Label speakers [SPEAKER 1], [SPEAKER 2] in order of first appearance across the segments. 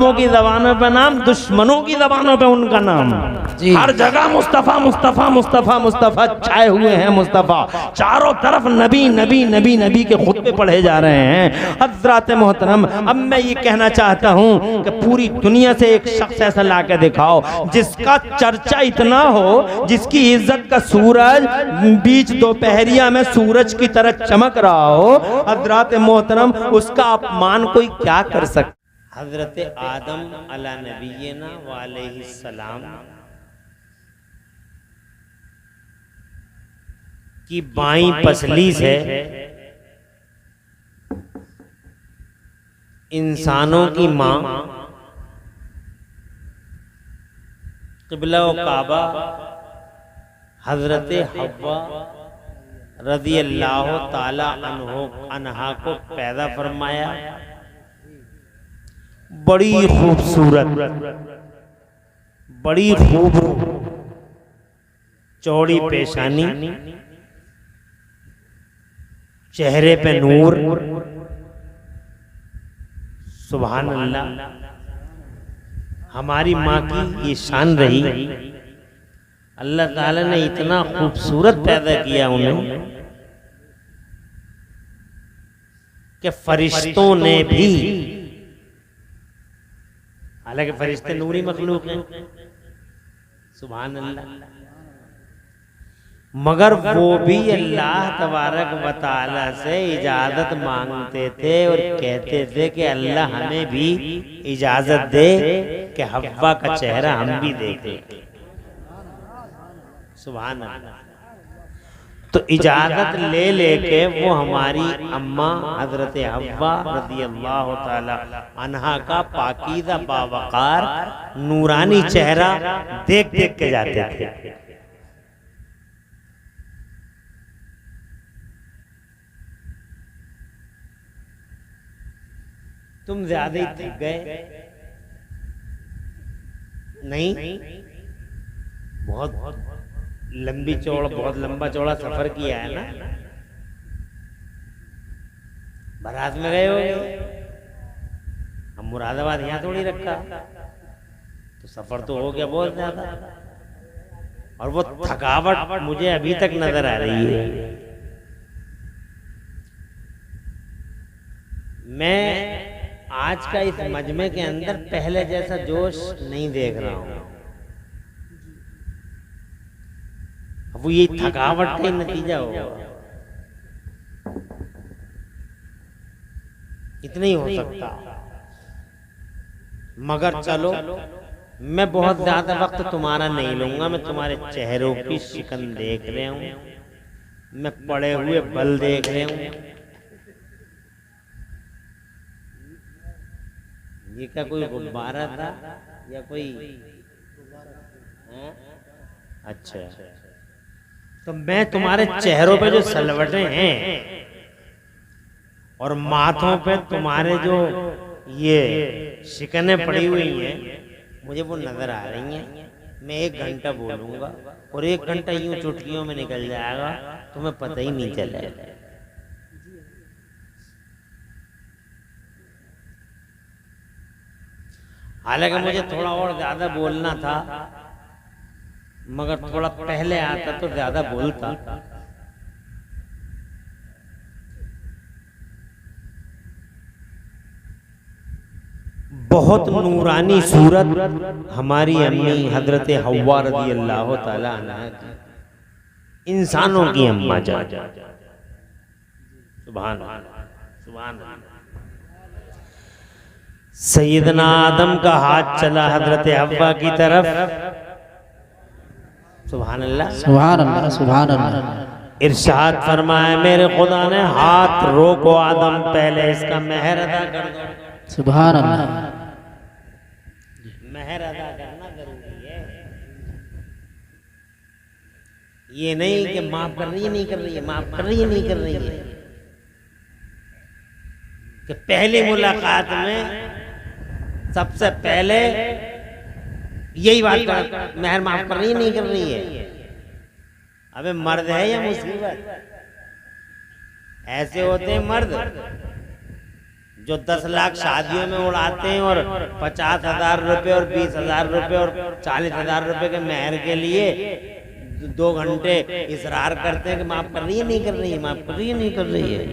[SPEAKER 1] की जबानों पे नाम, दुश्मनों की जबानों पे उनका नाम। हर जगह मुस्तफ़ा मुस्तफ़ा मुस्तफ़ा मुस्तफ़ा छाए हुए हैं। मुस्तफ़ा चारों तरफ नबी नबी नबी नबी के खुतबे पढ़े जा रहे हैं। हज़रात मोहतरम, अब मैं ये कहना चाहता हूँ कि पूरी दुनिया से एक शख्स ऐसा ला के दिखाओ जिसका चर्चा इतना हो, जिसकी इज्जत का सूरज बीच दोपहरिया में सूरज की तरह चमक रहा हो। हज़रात मोहतरम, उसका अपमान कोई क्या कर सकता। हज़रत आदम अला नबीना व अलैहिस्सलाम की बाईं पसली से इंसानों की माँ क़िबला व काबा हज़रत हव्वा रज़ी अल्लाह ताला अन्हा को पैदा फरमाया। बड़ी खूबसूरत, बड़ी खूब चौड़ी पेशानी, चेहरे पे नूर, सुभान अल्लाह। हमारी माँ की ये शान रही, अल्लाह ताला ने इतना खूबसूरत पैदा किया उन्हें कि फरिश्तों ने भी, हालांकि फरिश्ते नूरी मखलूक हैं, सुभान अल्लाह, मगर वो भी अल्लाह तबारक व तआला से इजाजत मांगते थे और कहते थे कि अल्लाह हमें भी इजाजत दे कि हव्वा का चेहरा हम भी देखें। सुभान अल्लाह। तो इजाजत ले लेके वो हमारी अम्मा हजरत हव्वा रज़ियल्लाहु ताला अन्हा का पाकीज़ा बावकार नूरानी चेहरा देख देख के जाते थे। तुम ज्यादा ही थक गए? नहीं, बहुत लंबी चौड़ा, बहुत लंबा चौड़ा सफर किया है ना। बारात में गए हो, हम मुरादाबाद यहाँ थोड़ी रखा, तो सफर तो हो गया बहुत ज्यादा। और वो थकावट मुझे अभी तक नजर आ रही है। मैं आज का इस मजमे के अंदर पहले जैसा जोश नहीं देख रहा हूँ। वो ये थकावट का नतीजा होगा, इतना ही हो सकता। मगर चलो, मैं बहुत ज्यादा वक्त तुम्हारा नहीं लूंगा। मैं तुम्हारे चेहरों की शिकन देख रहे हूं, मैं पड़े हुए बल देख रहे हूं। ये क्या कोई गुब्बारा था या कोई? अच्छा, तो मैं तुम्हारे चेहरों पे जो सलवटें हैं और माथों पे तुम्हारे जो ये शिकनें पड़ी हुई हैं, मुझे वो नजर आ रही हैं। मैं 1 घंटा बोलूंगा और 1 घंटा यूं चुटकियों में निकल जाएगा, तुम्हें पता ही नहीं चलेगा। हालांकि मुझे थोड़ा और ज्यादा बोलना था, मगर थोड़ा पहले आता तो ज्यादा बोलता। बहुत नूरानी सूरत हमारी अम्मी हजरत हव्वा रज़ी अल्लाह ताला अन्हा की, इंसानों की अम्मा जान। सुभान अल्लाह, सुभान अल्लाह। सैयदना आदम का हाथ चला हजरत हव्वा की तरफ। सुभान अल्लाह, सुभान अल्लाह, सुभान अल्लाह। इरशाद फरमाया, मेरे खुदा ने हाथ रोको आदम, पहले इसका मेहर अदा कर दो। सुभान अल्लाह। मेहर अदा करना जरूरी है। ये नहीं कि माफ कर रही है, नहीं कर रही है, माफ कर रही है, नहीं कर रही है, कि पहली मुलाकात में सबसे पहले यही बात कर, मेहर माफ कर रही है, नहीं कर रही है। अबे मर्द है या मुसीबत? ऐसे होते हैं मर्द
[SPEAKER 2] जो 10 लाख शादियों में उड़ाते हैं और 50,000 रुपये और 20,000 रुपये और 40,000 रुपये के मेहर के लिए 2 घंटे इसरार करते हैं कि माफ कर रही है, नहीं कर रही है, माफ कर रही है, नहीं कर रही है?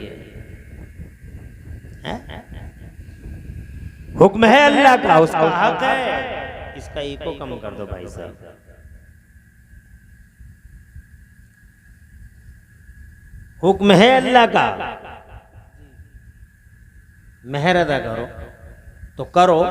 [SPEAKER 1] हुक्म है अल्लाह का, उसका हक है।
[SPEAKER 2] इसका ईको कम कर दो भाई साहब।
[SPEAKER 1] हुक्म है अल्लाह का,
[SPEAKER 2] मेहर अदा करो तो करो।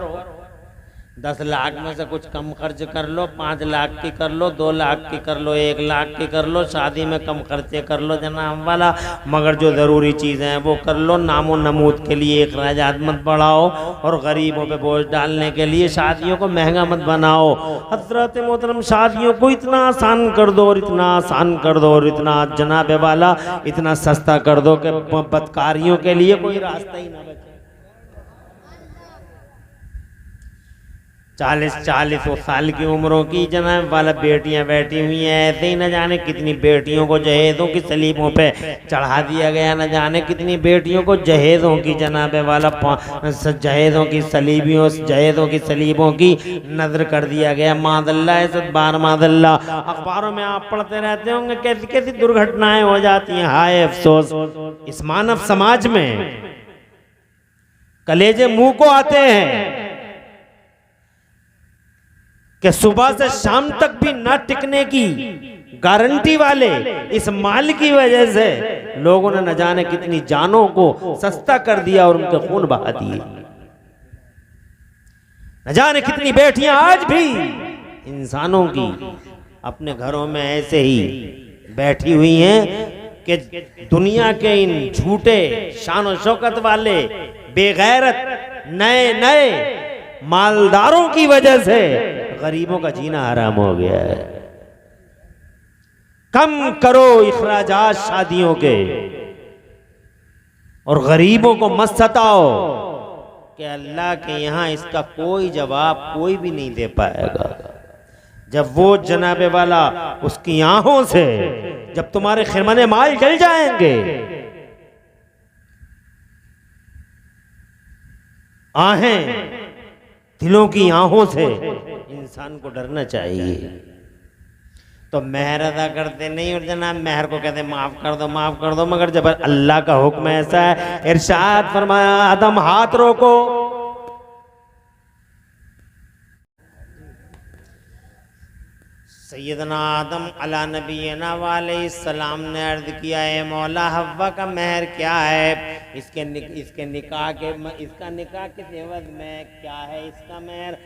[SPEAKER 2] 10 लाख में से कुछ कम खर्च कर लो, 5 लाख की कर लो, 2 लाख की कर लो, 1 लाख की कर लो, शादी में कम खर्चे कर लो जनाब वाला, मगर जो ज़रूरी चीज़ें हैं वो कर लो। नामो नमूद के लिए अखराजात मत बढ़ाओ और गरीबों पे बोझ डालने के लिए शादियों को महंगा मत बनाओ। हज़रत मोहतरम शादियों को इतना आसान कर दो और इतना आसान कर दो और इतना जनाब वाला इतना सस्ता कर दो कि बदकारियों के लिए कोई रास्ता ही ना बचे। 40-40 साल की उम्रों की जनाब वाला बेटियां बैठी हुई हैं, ऐसे ही न जाने कितनी बेटियों को जहेज़ों की सलीबों पे चढ़ा दिया गया, न जाने कितनी बेटियों को जहेज़ों की जनाब वाला जहेज़ों की सलीबियों जहेज़ों की सलीबों की नजर कर दिया गया। मादल्ला इस बार मादल्ला अखबारों में आप पढ़ते रहते होंगे कैसी कैसी दुर्घटनाएं हो जाती हैं। हाय अफसोस, इस मानव समाज में कलेजे मुंह को आते हैं कि सुबह से शाम तक भी ना टिकने की गारंटी वाले इस माल की वजह से लोगों ने न जाने कितनी जानों को सस्ता कर दिया और उनके खून बहा दिए। न जाने कितनी बेटियां आज भी इंसानों की अपने घरों में ऐसे ही बैठी हुई हैं कि दुनिया के इन झूठे शान और शौकत वाले बेगैरत नए नए मालदारों की वजह से गरीबों का जीना हराम हो गया है। कम करो इखराजात शादियों के और गरीबों को मत सताओ कि अल्लाह के यहाँ इसका कोई जवाब कोई भी नहीं दे पाएगा। जब वो जनाबे वाला उसकी आंखों से जब तुम्हारे खिरमने माल जल जाएंगे, आहें दिलों की आंखों से इंसान को डरना चाहिए। तो मेहर अदा करते नहीं और जनाब मेहर को कहते माफ कर दो, माफ कर दो, मगर जब अल्लाह का हुक्म ऐसा है, इरशाद फरमाया आदम हाथ रोको। सैयदना आदम अला नबीना वालैहिस्सलाम ने अर्ज किया है मौला हव्वा का मेहर क्या है? इसका निकाह किस एवज में क्या है? इसका मेहर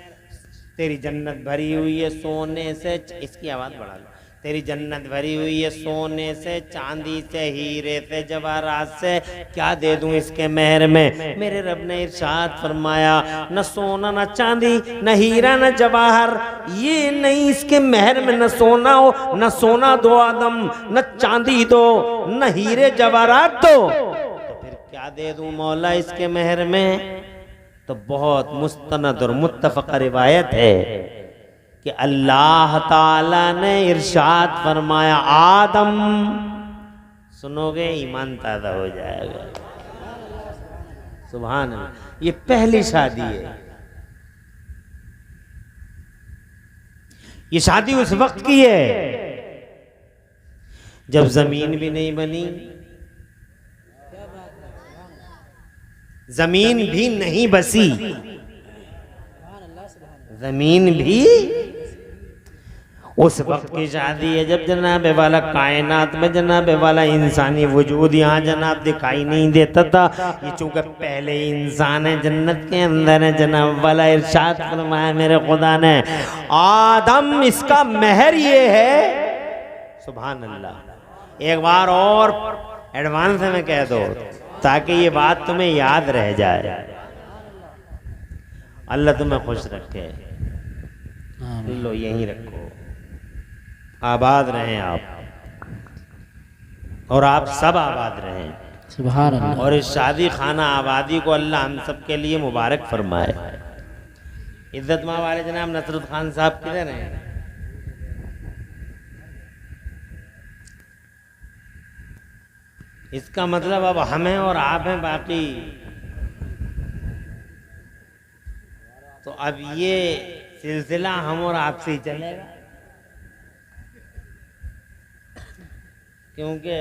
[SPEAKER 2] तेरी जन्नत भरी हुई है सोने से, इसकी आवाज़ बढ़ा लो, तेरी जन्नत भरी हुई है सोने से, चांदी से, हीरे से, जवाहरात से, क्या दे दूं इसके मेहर में? मेरे रब ने इरशाद फरमाया न सोना न चांदी न हीरा न जवाहर, ये नहीं इसके मेहर में, न सोना हो, न सोना दो आदम, न चांदी दो, न हीरे जवाहरात दो, तो फिर क्या दे दूं मौला इसके मेहर में? तो बहुत मुस्तनद और मुत्तफक़ रिवायत है कि अल्लाह ताला ने इरशाद फरमाया आदम, सुनोगे ईमान ताज़ा हो जाएगा। सुभान अल्लाह। ये पहली शादी है। ये शादी उस वक्त की है जब जमीन भी नहीं बनी, जमीन भी नहीं बसी, जमीन भी उस वक्त की शादी है जब जनाब वाला कायनात में जनाब वाला इंसानी वजूद यहाँ जनाब दिखाई नहीं देता था। ये चूंकि पहले इंसान है जन्नत के अंदर है, जनाब वाला इरशाद फरमाया मेरे खुदा ने आदम इसका मेहर ये है। सुभान अल्लाह। एक बार और एडवांस में कह दो ताकि ये बात तुम्हें याद रह जाए। अल्लाह तुम्हें खुश रखे। लो यहीं रखो, आबाद रहें आप और आप सब आबाद रहें।
[SPEAKER 3] सुभान अल्लाह।
[SPEAKER 2] और इस शादी खाना आबादी को अल्लाह हम सब के लिए मुबारक फरमाए। इज्जत माँ वाले जनाब नसरत खान साहब किधर हैं? इसका मतलब अब हम हैं और आप हैं, बाकी तो अब ये सिलसिला हम और आपसे ही चलेगा, क्योंकि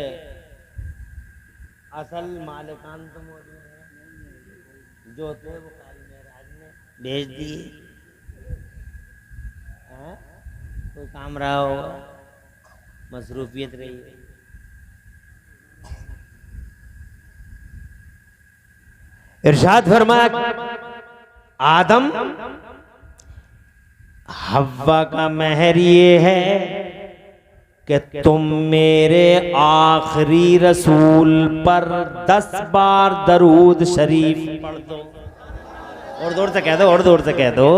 [SPEAKER 2] असल मालिकान तो मौजूद है, जो थे वो कारी महराज ने भेज दिए। कोई काम रहा होगा, मसरूफियत रही है।
[SPEAKER 1] इरशाद फरमाया आदम हव्वा का महर ये है कि तुम मेरे आखिरी रसूल पर 10 बार दरूद शरीफ पढ़ दो। और जोर से कह दो, और जोर से कह दो,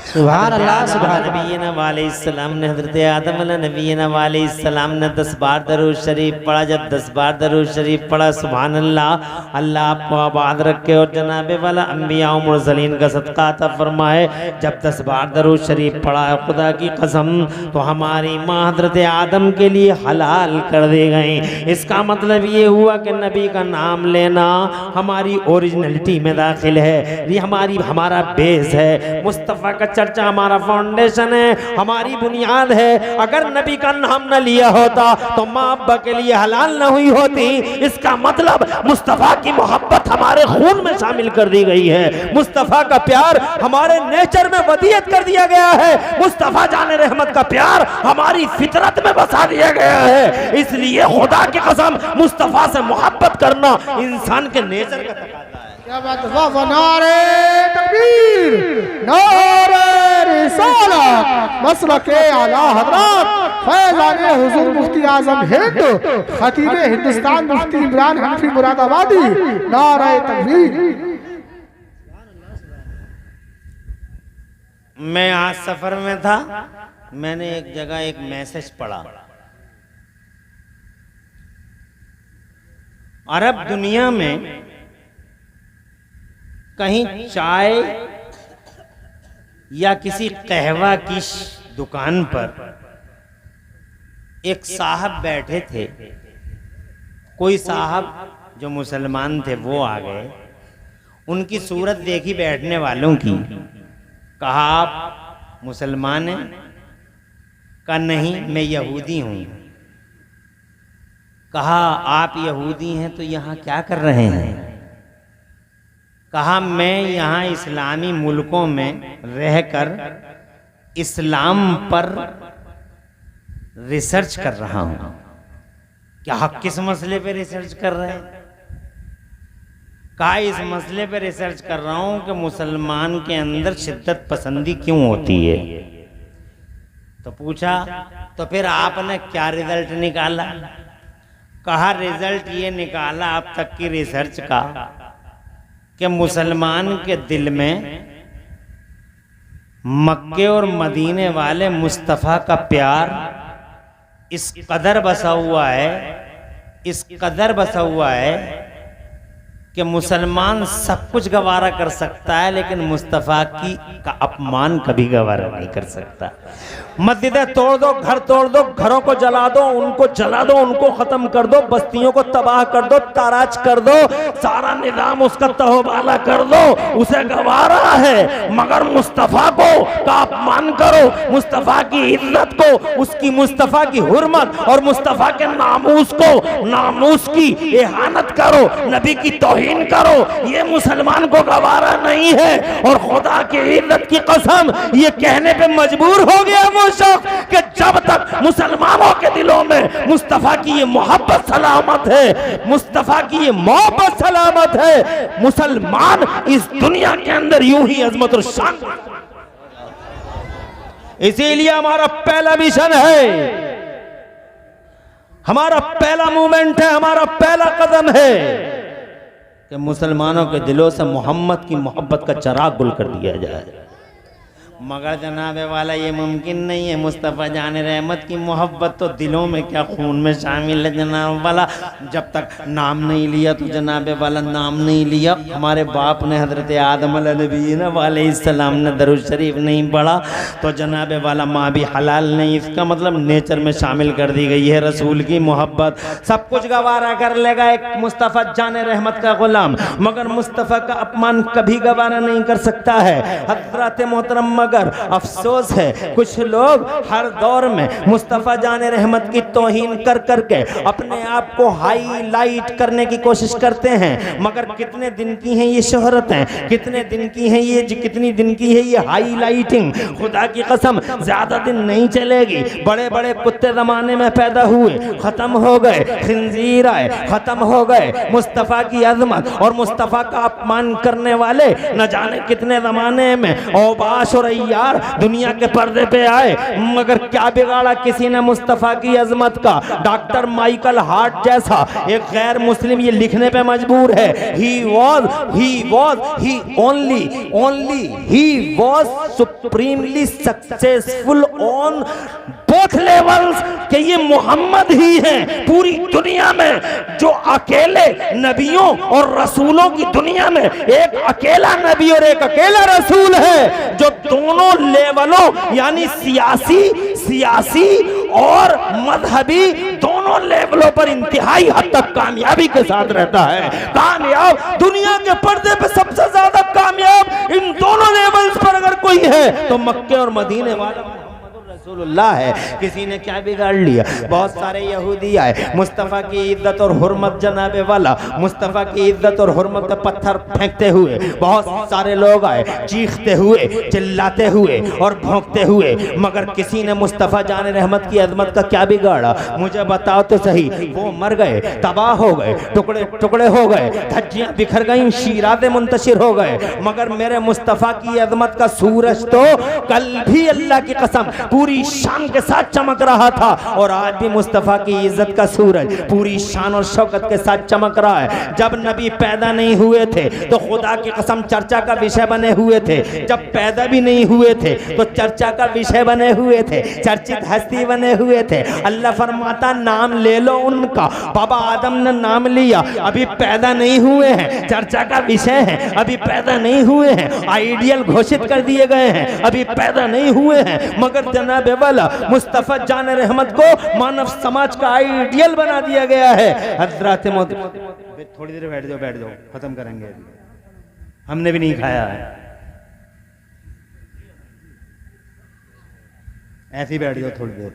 [SPEAKER 3] सुभान अल्लाह सुभान
[SPEAKER 2] नबीना वालेइस्सलाम ने हज़रत आदम नबीना वालेइस्सलाम ने 10 बार दरूद शरीफ पढ़ा। जब 10 बार दरूद शरीफ पढ़ा, सुभान अल्लाह, अल्लाह आपको आबाद रखे और जनाबे वाला अंबिया और मुरसलीन का सदका अता फरमाए। जब 10 बार दरूद शरीफ पढ़ा है, खुदा की कसम, तो हमारी माँ हज़रत आदम के लिए हलाल कर दी गई। इसका मतलब ये हुआ कि नबी का नाम लेना हमारी ओरिजिनलिटी में दाखिल है, ये हमारा बेस है। मुस्तफ़ा का चर्चा हमारा फाउंडेशन है, हमारी बुनियाद है। अगर नबी का नाम न लिया होता तो माँ अब्बा के लिए हलाल न हुई होती। इसका मतलब मुस्तफ़ा की मोहब्बत हमारे खून में शामिल कर दी गई है, मुस्तफ़ा का प्यार हमारे नेचर में वदियत कर दिया गया है, मुस्तफ़ा जाने रहमत का प्यार हमारी फितरत में बसा दिया गया है। इसलिए खुदा की कसम, मुस्तफ़ा से मोहब्बत करना इंसान के नेचर का तकाज़ा है।
[SPEAKER 3] क्या बात है, वाह नारे तकबीर, नारे रिसालत, मसलके आला हज़रत फैज़ाने हुज़ूर मुफ्ती आज़म हिंद, खतीब हिंदुस्तान मुफ्ती इमरान हनफी मुरादाबादी, नारे तकबीर।
[SPEAKER 2] मैं आज सफर में था, मैंने एक जगह एक मैसेज पढ़ा, अरब दुनिया में कहीं चाय या किसी कहवा की दुकान पर एक साहब बैठे थे। कोई साहब जो मुसलमान थे वो आ गए, उनकी सूरत देखी बैठने वालों की, कहा आप मुसलमान हैं? कहा नहीं, मैं यहूदी हूँ। कहा आप यहूदी हैं तो यहाँ क्या कर रहे हैं? कहा मैं यहाँ इस्लामी मुल्कों में रहकर इस्लाम पर रिसर्च कर रहा हूँ। क्या आप किस मसले पे रिसर्च कर रहे हैं? कहा इस मसले पे रिसर्च कर रहा हूँ कि मुसलमान के अंदर शिद्दत पसंदी क्यों होती है। तो पूछा तो फिर आपने क्या रिजल्ट निकाला? कहा रिजल्ट ये निकाला अब तक की रिसर्च का कि मुसलमान के दिल में मक्के और मदीने वाले मुस्तफ़ा का प्यार इस कदर बसा हुआ है, इस कदर बसा हुआ है कि मुसलमान सब कुछ गवारा कर सकता है, लेकिन मुस्तफ़ा की का अपमान कभी गवारा नहीं कर सकता। मस्जिदें तोड़ दो, घर तोड़ दो, घरों को जला दो, उनको जला दो, उनको खत्म कर दो, बस्तियों को तबाह कर दो, ताराज कर दो, सारा निजाम उसका तहोबाला कर दो, उसे गवारा है। मगर मुस्तफ़ा को का अपमान करो, मुस्तफ़ा की इज्जत को, उसकी मुस्तफ़ा की हुर्मत और मुस्तफ़ा के नामूस को, नामूस की इहानत करो, नबी की तौहीन करो, ये मुसलमान को गवारा नहीं है। और खुदा की इज्जत की कसम ये कहने पे मजबूर हो गया वो शख्स कि जब तक मुसलमानों के दिलों में मुस्तफ़ा की ये मोहब्बत सलामत है, मुस्तफ़ा की ये मोहब्बत सलामत है, मुसलमान इस दुनिया के अंदर यूं ही अजमत और शान। इसीलिए हमारा पहला मिशन है, हमारा पहला मूवमेंट है, हमारा पहला कदम है कि मुसलमानों के दिलों से मोहम्मद की मोहब्बत का चराग गुल कर दिया जाए। मगर जनाब वाला ये मुमकिन नहीं है। मुस्तफ़ा जान रहमत की मोहब्बत तो दिलों में क्या खून में शामिल है जनाब वाला। जब तक नाम नहीं लिया तो जनाब वाला नाम नहीं लिया। हमारे बाप ने हज़रत आदम अलैहिस्सलाम ने दरूद शरीफ नहीं पढ़ा तो जनाब वाला माँ भी हलाल नहीं। इसका मतलब नेचर में शामिल कर दी गई है रसूल की मोहब्बत। सब कुछ गवारा कर लेगा एक मुस्तफ़ा जान रहमत का गुलाम, मगर मुस्तफ़ा का अपमान कभी गवारा नहीं कर सकता है हज़रत मोहतरम। मगर अफसोस है कुछ लोग हर दौर में मुस्तफ़ा जान रहमत की तौहीन कर करके अपने आप को हाईलाइट करने की कोशिश करते हैं। मगर कितने दिन की हैं ये शोहरतें, कितने दिन की हैं ये, कितनी दिन की है ये हाईलाइटिंग। खुदा की कसम ज्यादा दिन नहीं चलेगी। बड़े बड़े कुत्ते जमाने में पैदा हुए, खत्म हो गए, खिंजीर आए, खत्म हो गए। मुस्तफ़ा की अजमत और मुस्तफ़ा का अपमान करने वाले न जाने कितने जमाने में औबाश और यार दुनिया के पर्दे पे आए। मगर क्या बिगाड़ा किसी ने मुस्तफ़ा की अजमत का। डॉक्टर माइकल हार्ट जैसा एक गैर मुस्लिम ये लिखने पे मजबूर है, he was supremely successful on both levels कि ये मोहम्मद ही हैं पूरी दुनिया में जो अकेले नबियों और रसूलों की दुनिया में एक अकेला नबी और एक अकेला रसूल है जो दोनों लेवलों यानी सियासी और मजहबी दोनों लेवलों पर इंतहाई हद तक कामयाबी के साथ रहता है। कामयाब दुनिया के पर्दे पे सबसे ज्यादा कामयाब इन दोनों लेवल्स पर अगर कोई है तो मक्के और मदीने वाला रसूलुल्लाह है। किसी ने क्या बिगाड़ लिया। बहुत सारे यहूदी आए, मुस्तफ़ा की इज्जत और हुर्मत जनाबे वाला, मुस्तफ़ा की इज्जत और हुर्मत पे पत्थर फेंकते हुए बहुत सारे लोग आए, चीखते हुए, चिल्लाते हुए और भौंकते हुए। मगर किसी ने मुस्तफ़ा जान रहमत की अजमत का क्या बिगाड़ा? मुझे बताओ तो सही। वो मर गए, तबाह हो गए, टुकड़े टुकड़े हो गए, धज्जियां बिखर गई, शीराज़े मुंतशिर हो गए। मगर मेरे मुस्तफ़ा की अजमत का सूरज तो कल भी अल्लाह की कसम पूरी शान के साथ चमक रहा था और आज भी मुस्तफ़ा की इज्जत का सूरज पूरी शान और शौकत के साथ चमक रहा है। जब नबी पैदा नहीं हुए थे तो खुदा की कसम चर्चा का विषय बने हुए थे। जब पैदा भी नहीं हुए थे तो चर्चा का विषय बने हुए थे, चर्चित हस्ती बने हुए थे। अल्लाह फरमाता नाम ले लो उनका। बाबा आदम ने नाम लिया, अभी पैदा नहीं हुए हैं, चर्चा का विषय है, अभी पैदा नहीं हुए हैं, आइडियल घोषित कर दिए गए हैं, अभी पैदा नहीं हुए हैं। मगर जनाब वाला मुस्तफ़ा जान रहमत को मानव समाज का आइडियल बना दिया गया है। हज़रत थोड़ी देर बैठ जाओ, खत्म करेंगे, हमने भी नहीं खाया है, ऐसे ही बैठ जाओ थोड़ी देर।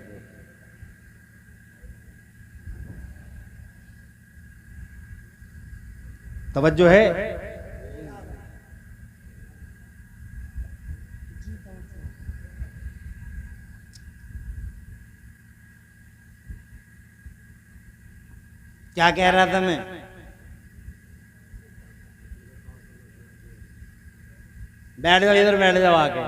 [SPEAKER 2] तवज्जो है। क्या कह रहा था मैं? बैठ जाओ, इधर बैठ जाओ आके।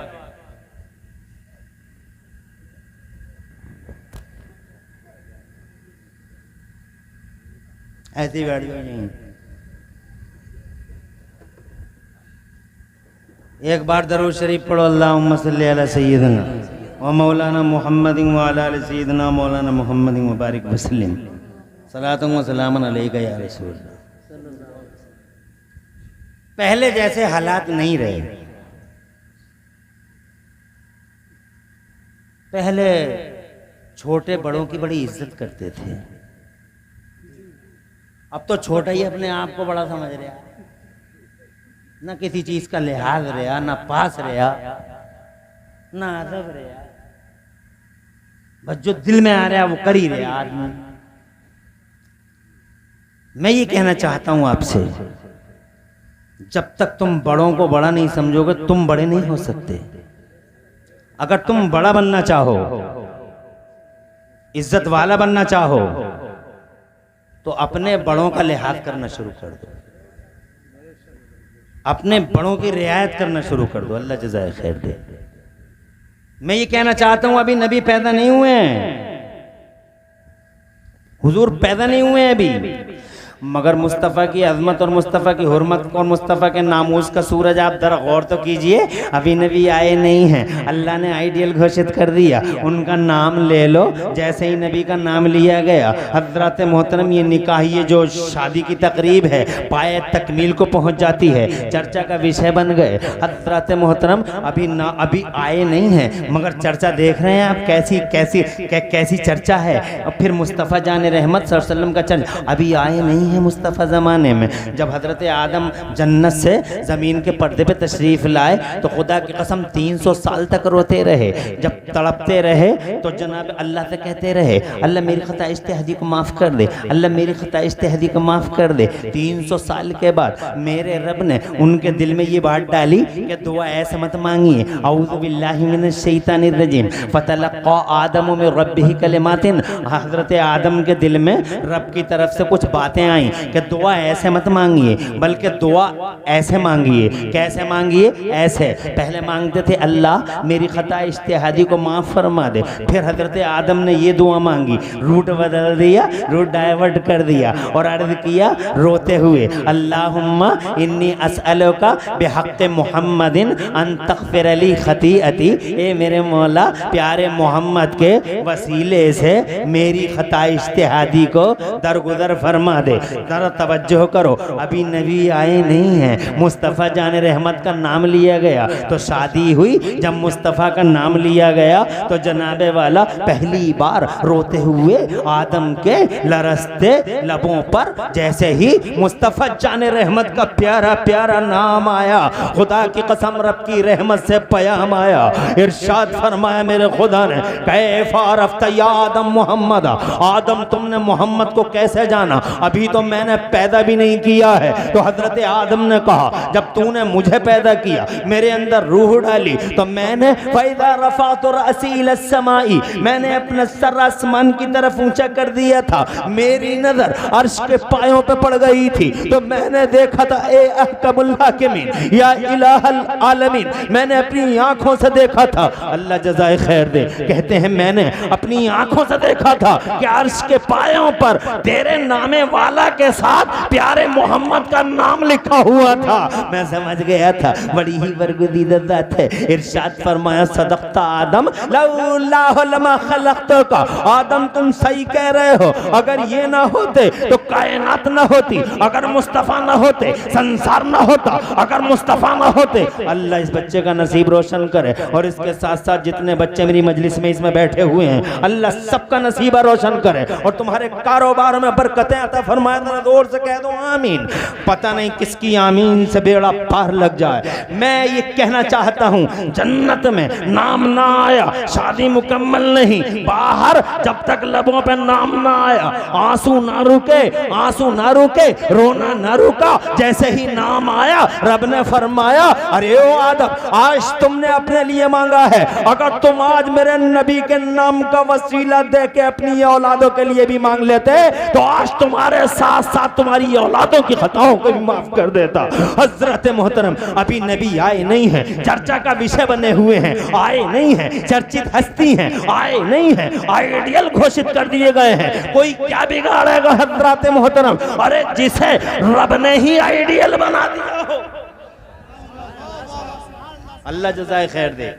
[SPEAKER 2] ऐसे ही बैठ जाओ यहीं। एक बार दरूद शरीफ पढ़ो, अल्लाहुम्मा सल्ली अला सय्यिदना व मौलाना मुहम्मदिन व अला आलि सय्यिदना मौलाना मुहम्मदिन व बारिक वसल्लिम सलातुम व सलामुन अलैका या रसूल। पहले जैसे हालात नहीं रहे। पहले छोटे बड़ों की बड़ी इज्जत करते थे, अब तो छोटा ही अपने आप को बड़ा समझ रहा, ना किसी चीज का लिहाज रहा, ना पास रहा, ना अदब रहा, बस जो दिल में आ रहा वो कर ही रहा आदमी। मैं ये कहना चाहता हूं आपसे, जब तक तुम बड़ों को बड़ा नहीं समझोगे तुम बड़े नहीं हो सकते। अगर तुम बड़ा बनना चाहो, इज्जत वाला बनना चाहो, तो अपने बड़ों का लिहाज करना शुरू कर दो, अपने बड़ों की रियायत करना शुरू कर दो। अल्लाह जज़ाए खैर दे। मैं ये कहना चाहता हूं, अभी नबी पैदा नहीं हुए हैं, हुजूर पैदा नहीं हुए हैं अभी, मगर मुस्तफ़ा की अज़मत और मुस्तफ़ा की हुर्मत और मुस्तफ़ा के नामूस का सूरज आप जरा गौर तो कीजिए, अभी नबी आए नहीं हैं, अल्लाह ने आइडियल घोषित कर दिया, उनका नाम ले लो। जैसे ही नबी का नाम लिया गया, हज़रत मोहतरम ये निकाह, ये जो शादी की तकरीब है पाए तकमील को पहुंच जाती है, चर्चा का विषय बन गए। हज़रत मोहतरम अभी आए नहीं हैं, मगर चर्चा देख रहे हैं आप कैसी चर्चा है। और फिर मुस्तफ़ा जान रहमत सल्लल्लाहु अलैहि वसल्लम का चर्चा अभी आए नहीं है मुस्तफ़ा ज़माने में। जब हज़रत आदम जन्नत से ज़मीन के पर्दे पे तशरीफ़ लाए तो खुदा की कसम 300 साल तक रोते रहे। जब तड़पते रहे तो जनाब अल्लाह से कहते रहे, अल्लाह मेरी खता इज्तिहादी को माफ़ कर दे, अल्लाह मेरी खता इज्तिहादी को माफ़ कर दे। 300 साल के बाद मेरे रब ने उनके दिल में ये बात डाली कि दुआ ऐसे मत मांगिए, औज़ु बिल्लाहि मिनश शैतानिर रजीम, फतलक़्क़ा आदम मिन रब्बिही कलिमातिन। हज़रत आदम के दिल में रब की तरफ से कुछ बातें आई कि दुआ ऐसे मत मांगिए, बल्कि दुआ ऐसे मांगिए। कैसे मांगिए? ऐसे पहले मांगते थे अल्लाह मेरी खता इज्तिहादी को माफ़ फरमा दे, फिर हज़रत आदम ने ये दुआ मांगी, रूट बदल दिया, रूट डाइवर्ट कर दिया और अर्ज़ किया रोते हुए, अल्लाहुम्मा इन्नी अस्अलुका बिहक़्क़ि मुहम्मदिन अन तग़फ़िर ली ख़तीअती। ए मेरे मौला प्यारे मोहम्मद के वसीले से मेरी खता इज्तिहादी को दरगुदर फरमा दे। ज़रा तवज्जो करो, अभी नबी आए नहीं हैं, मुस्तफ़ा जान रहमत का नाम लिया गया तो शादी हुई। जब मुस्तफ़ा का नाम लिया गया तो जनाबे वाला पहली बार रोते हुए आदम के लरसते लबों पर जैसे ही मुस्तफ़ा जान रहमत का प्यारा प्यारा नाम आया, खुदा की कसम रब की रहमत से पयाम आया। इरशाद फरमाया मेरे खुदा ने, कैफ़ा अरफ़्ता या आदम मोहम्मद, आदम तुमने मोहम्मद को कैसे जाना, अभी तो मैंने पैदा भी नहीं किया है। तो हज़रत आदम ने कहा जब तूने मुझे पैदा किया, मेरे अंदर रूह डाली, तो मैंने फ़इज़ा रफ़अतु रअसी इला समाई, मैंने अपना सर आसमान की तरफ ऊंचा कर दिया था। मेरी नजर अर्श के पायों पे पड़ गई थी तो मैंने देखा था ए अहकमुल हाकिमीन या इलाहल आलमीन, मैंने अपनी आंखों से देखा था। अल्लाह जज़ाए खैर दे, कहते हैं मैंने अपनी आंखों से देखा था कि अर्श के पायों पर तेरे नामे वाला के साथ प्यारे मोहम्मद का नाम लिखा हुआ था। मैं समझ गया था बड़ी ही बरगुदीदा ज़ात है। इरशाद फरमाया सदक़ता आदम लौलाहु लमा खलक़तुका, आदम तुम सही कह रहे हो, अगर ये ना होते तो कायनात ना होती, अगर मुस्तफ़ा ना होते संसार ना होता, अगर मुस्तफ़ा ना होते। अल्लाह इस बच्चे का नसीब रोशन करे और इसके साथ साथ जितने बच्चे मेरी मजलिस में इसमें बैठे हुए हैं अल्लाह सबका नसीबा रोशन करे और तुम्हारे कारोबार में बरकतें अता फरमाए। जोर से कह दो आमीन। पता नहीं किसकी आमीन से बेड़ा पार लग जाए। मैं ये कहना चाहता हूँ जन्नत में नाम ना आया शादी मुकम्मल नहीं, बाहर जब तक लबों पे नाम ना आया आंसू ना रुके, आंसू ना रुके, रोना ना रुका। जैसे ही नाम आया रब ने फरमाया अरे ओ आदम आज तुमने अपने लिए मांगा है, अगर तुम आज मेरे नबी के नाम का वसीला दे के अपनी औलादों के लिए भी मांग लेते तो आज तुम्हारे साथ साथ तुम्हारी औलादों की खताओं को भी माफ कर देता। हजरत मोहतरम अभी नबी आए नहीं हैं, चर्चा का विषय बने हुए हैं, आए नहीं हैं, चर्चित हस्ती हैं, आए नहीं हैं, आइडियल घोषित कर दिए गए हैं। कोई क्या बिगाड़ेगा हजरत मोहतरम? अरे जिसे रब ने ही आइडियल बना दिया हो। अल्लाह जज़ाए खैर दे।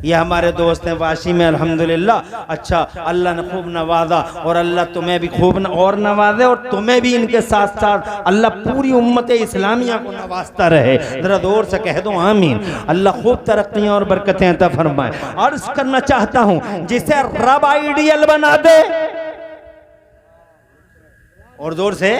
[SPEAKER 2] ये हमारे दोस्त हैं वाशी में अल्हम्दुलिल्लाह। अच्छा अल्लाह ने खूब नवाजा और अल्लाह तुम्हें भी खूब और नवाजे और तुम्हें भी इनके साथ साथ अल्लाह पूरी उम्मत इस्लामिया को नवाजता रहे। जरा जोर से कह दो आमीन। अल्लाह खूब तरक्कियां और बरकतें अता फरमाए। अर्ज करना चाहता हूँ जिसे रब आइडियल बना दे और जोर से,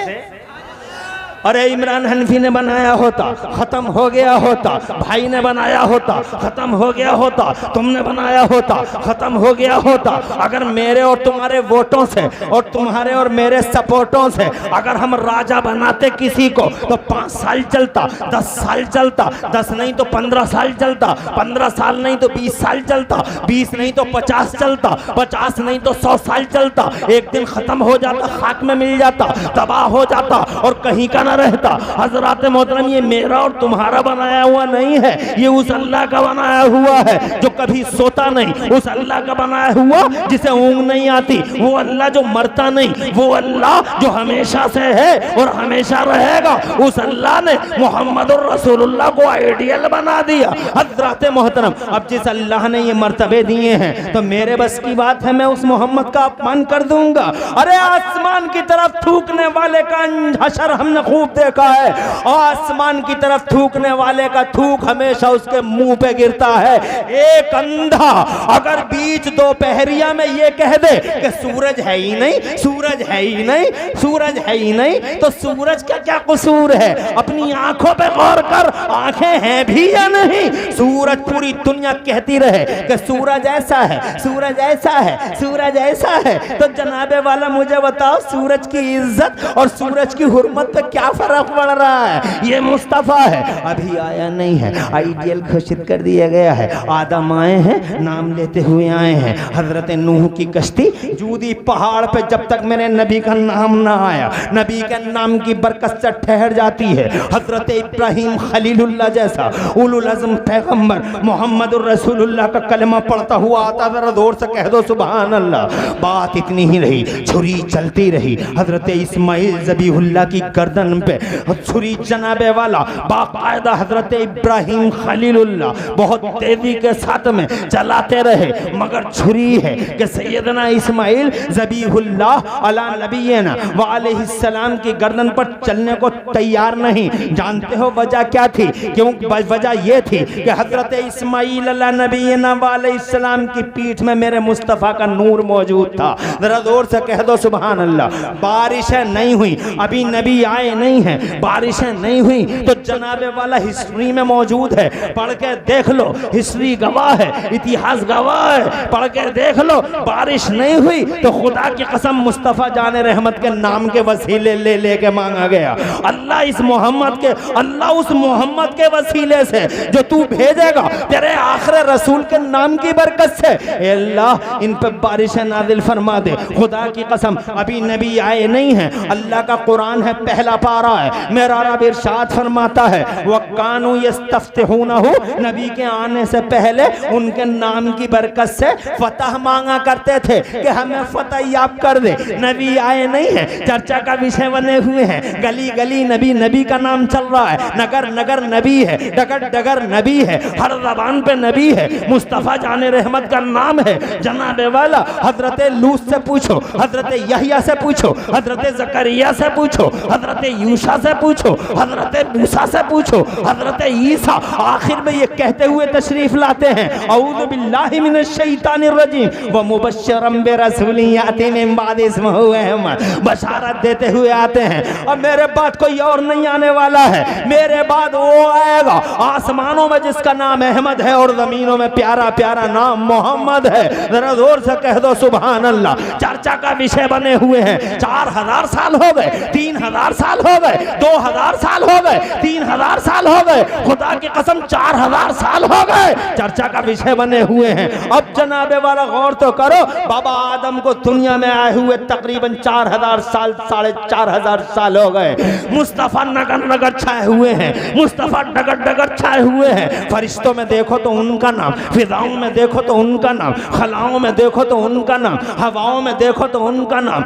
[SPEAKER 2] अरे इमरान हनफी ने बनाया होता खत्म हो गया होता, भाई ने बनाया होता खत्म हो गया होता, तुमने बनाया होता खत्म हो गया होता। अगर मेरे और तुम्हारे वोटों से और तुम्हारे और मेरे सपोर्टों से अगर हम राजा बनाते किसी को तो 5 साल चलता, 10 साल चलता, 10 नहीं तो 15 साल चलता, 15 साल नहीं तो 20 साल चलता, 20 नहीं तो 50 चलता, 50 नहीं तो 100 साल चलता। एक दिन खत्म हो जाता, खाक में मिल जाता, तबाह हो जाता और कहीं का
[SPEAKER 1] न रहता। हजरत मोहतरम, ये मेरा और तुम्हारा बनाया हुआ नहीं है, ये उस अल्लाह का बनाया हुआ है जो कभी सोता नहीं, उस अल्लाह का बनाया हुआ जिसे ऊँग नहीं आती, वो अल्लाह जो मरता नहीं, वो अल्लाह जो हमेशा से है और हमेशा रहेगा। उस अल्लाह ने मोहम्मद रसूलुल्लाह को आइडियल बना दिया। हजरत मोहतरम, अब जिस अल्लाह ने ये मर्तबे दिए हैं तो मेरे बस की बात है मैं उस मोहम्मद का अपमान कर दूंगा? अरे आसमान की तरफ थूकने वाले का हशर हमने खूब देखा है, आसमान की तरफ थूकने वाले का थूक हमेशा उसके मुंह पे गिरता है। एक अंधा अगर बीच दोपहरिया में ये कह दे कि सूरज है ही नहीं, सूरज है ही नहीं, सूरज है ही नहीं, तो सूरज का क्या कसूर है? अपनी आंखों पे गौर कर, आंखें हैं भी या नहीं? सूरज, पूरी दुनिया कहती रहे कि सूरज ऐसा है, सूरज ऐसा है, सूरज ऐसा है, तो जनाबे वाला मुझे बताओ सूरज की इज्जत और सूरज की हुर्मत पे क्या फर्क पड़ रहा है? ये मुस्तफा है, अभी आया नहीं है, आइडियल घोषित कर दिया गया है। आदम आए हैं, नाम लेते हुए आए हैं। हजरत नूह की कश्ती जूदी पहाड़ पे जब तक मेरे नबी का नाम ना आया, नबी के नाम की बरकत से ठहर जाती है। हजरत इब्राहिम खलीलुल्लाह जैसा उलुल अज़्म पैगंबर मोहम्मद रसूलुल्लाह का कलमा पढ़ता हुआ आता, जरा जोर से कह दो सुभान अल्लाह। बात इतनी ही रही, छुरी चलती रही। हजरत इस्माइल ज़बीहुल्लाह की गर्दन पे छुरी जनाबे वाला बाकायदा हजरत इब्राहिम खलीलुल्लाह बहुत तेजी के साथ में चलाते रहे, मगर छुरी है कि सैयदना इस्माइल ज़बीहुल्लाह अला नबीना व अलैहिस्सलाम की गर्दन पर चलने को तैयार नहीं। जानते हो वजह क्या थी? क्यों? वजह ये थी कि हजरत इस्माइल अला नबीना व अलैहिस्सलाम की पीठ में मेरे मुस्तफ़ा का नूर मौजूद था। जरा जोर से कह दो सुभान अल्लाह। बारिशें नहीं हुई, अभी नबी आए नहीं हैं, बारिशें नहीं हुई, तो जनाबे वाला हिस्ट्री में मौजूद है, पढ़ के देख लो, हिस्ट्री गवाह है, इतिहास गवाह है, पढ़ के देख लो। बारिश नहीं हुई तो खुदा की कसम मुस्तफ़ा जाने रहमत के नाम के वसीले ले लेके मांगा गया। अल्लाह इस मोहम्मद के, अल्लाह उस मोहम्मद के वसीले से जो तू भेजेगा तेरे आखिर रसूल के नाम की बरकत से, अल्लाह इन पे बारिशें नाज़िल फरमा दे। खुदा की कसम अभी नबी आए नहीं हैं, अल्लाह का कुरान है, पहला पारा है, मेरा रब इरशाद फरमाता है वकानु यस्तफ्तिहूनहु, नबी के आने से पहले उनके नाम की बरकत से फतह मांगा करते थे कि हमें फतह याब कर दे। नबी आए नहीं है, चर्चा का विषय बने हुए हैं, गली गली नबी, नबी का नाम चल रहा है, नगर नगर नबी है, डगर डगर नबी है, हर ज़बान पे नबी है। मुस्तफ़ा जाने रहमत का नाम है जनाबे वाला। हजरत लूत से पूछो, हजरत यहया से पूछो, हजरत ज़करिया से पूछो, हजरत यूशा से पूछो, हजरत मूसा से पूछो, हजरत ईसा आखिर में ये कहते हुए तशरीफ लाते हैं औज़ु बिल्लाहि मिनश शैतानिर रजीम व मुबश्शिरम बिरसूलिन याती मिन बादि इस्मुहु अहमद, बशारत देते हुए आते हैं। अब मेरे बाद कोई और नहीं आने वाला है, मेरे बाद वो आएगा आसमानों में जिसका नाम अहमद है और जमीनों में प्यारा प्यारा नाम मोहम्मद है। जरा जोर से कह दो सुभान अल्लाह। चर्चा का विषय बने हुए हैं, 4000 साल हो गए, 3000 साल हो गए, 2000 साल हो गए, 3000 साल हो गए, खुदा की कसम 4000 साल हो गए, चर्चा का विषय बने हुए हैं। अब जनाबे वाला गौर तो करो, बाबा आदम को दुनिया में आए हुए तकरीबन 4000 साल, 4500 साल हो गए। मुस्तफ़ा नगर नगर छाए हुए हैं, मुस्तफ़ा डगर डगर छाए हुए हैं। फरिश्तों में देखो तो उनका नाम, फिजाओं में देखो तो उनका नाम, खलाओं में देखो तो उनका नाम, हवाओं में देखो तो उनका नाम,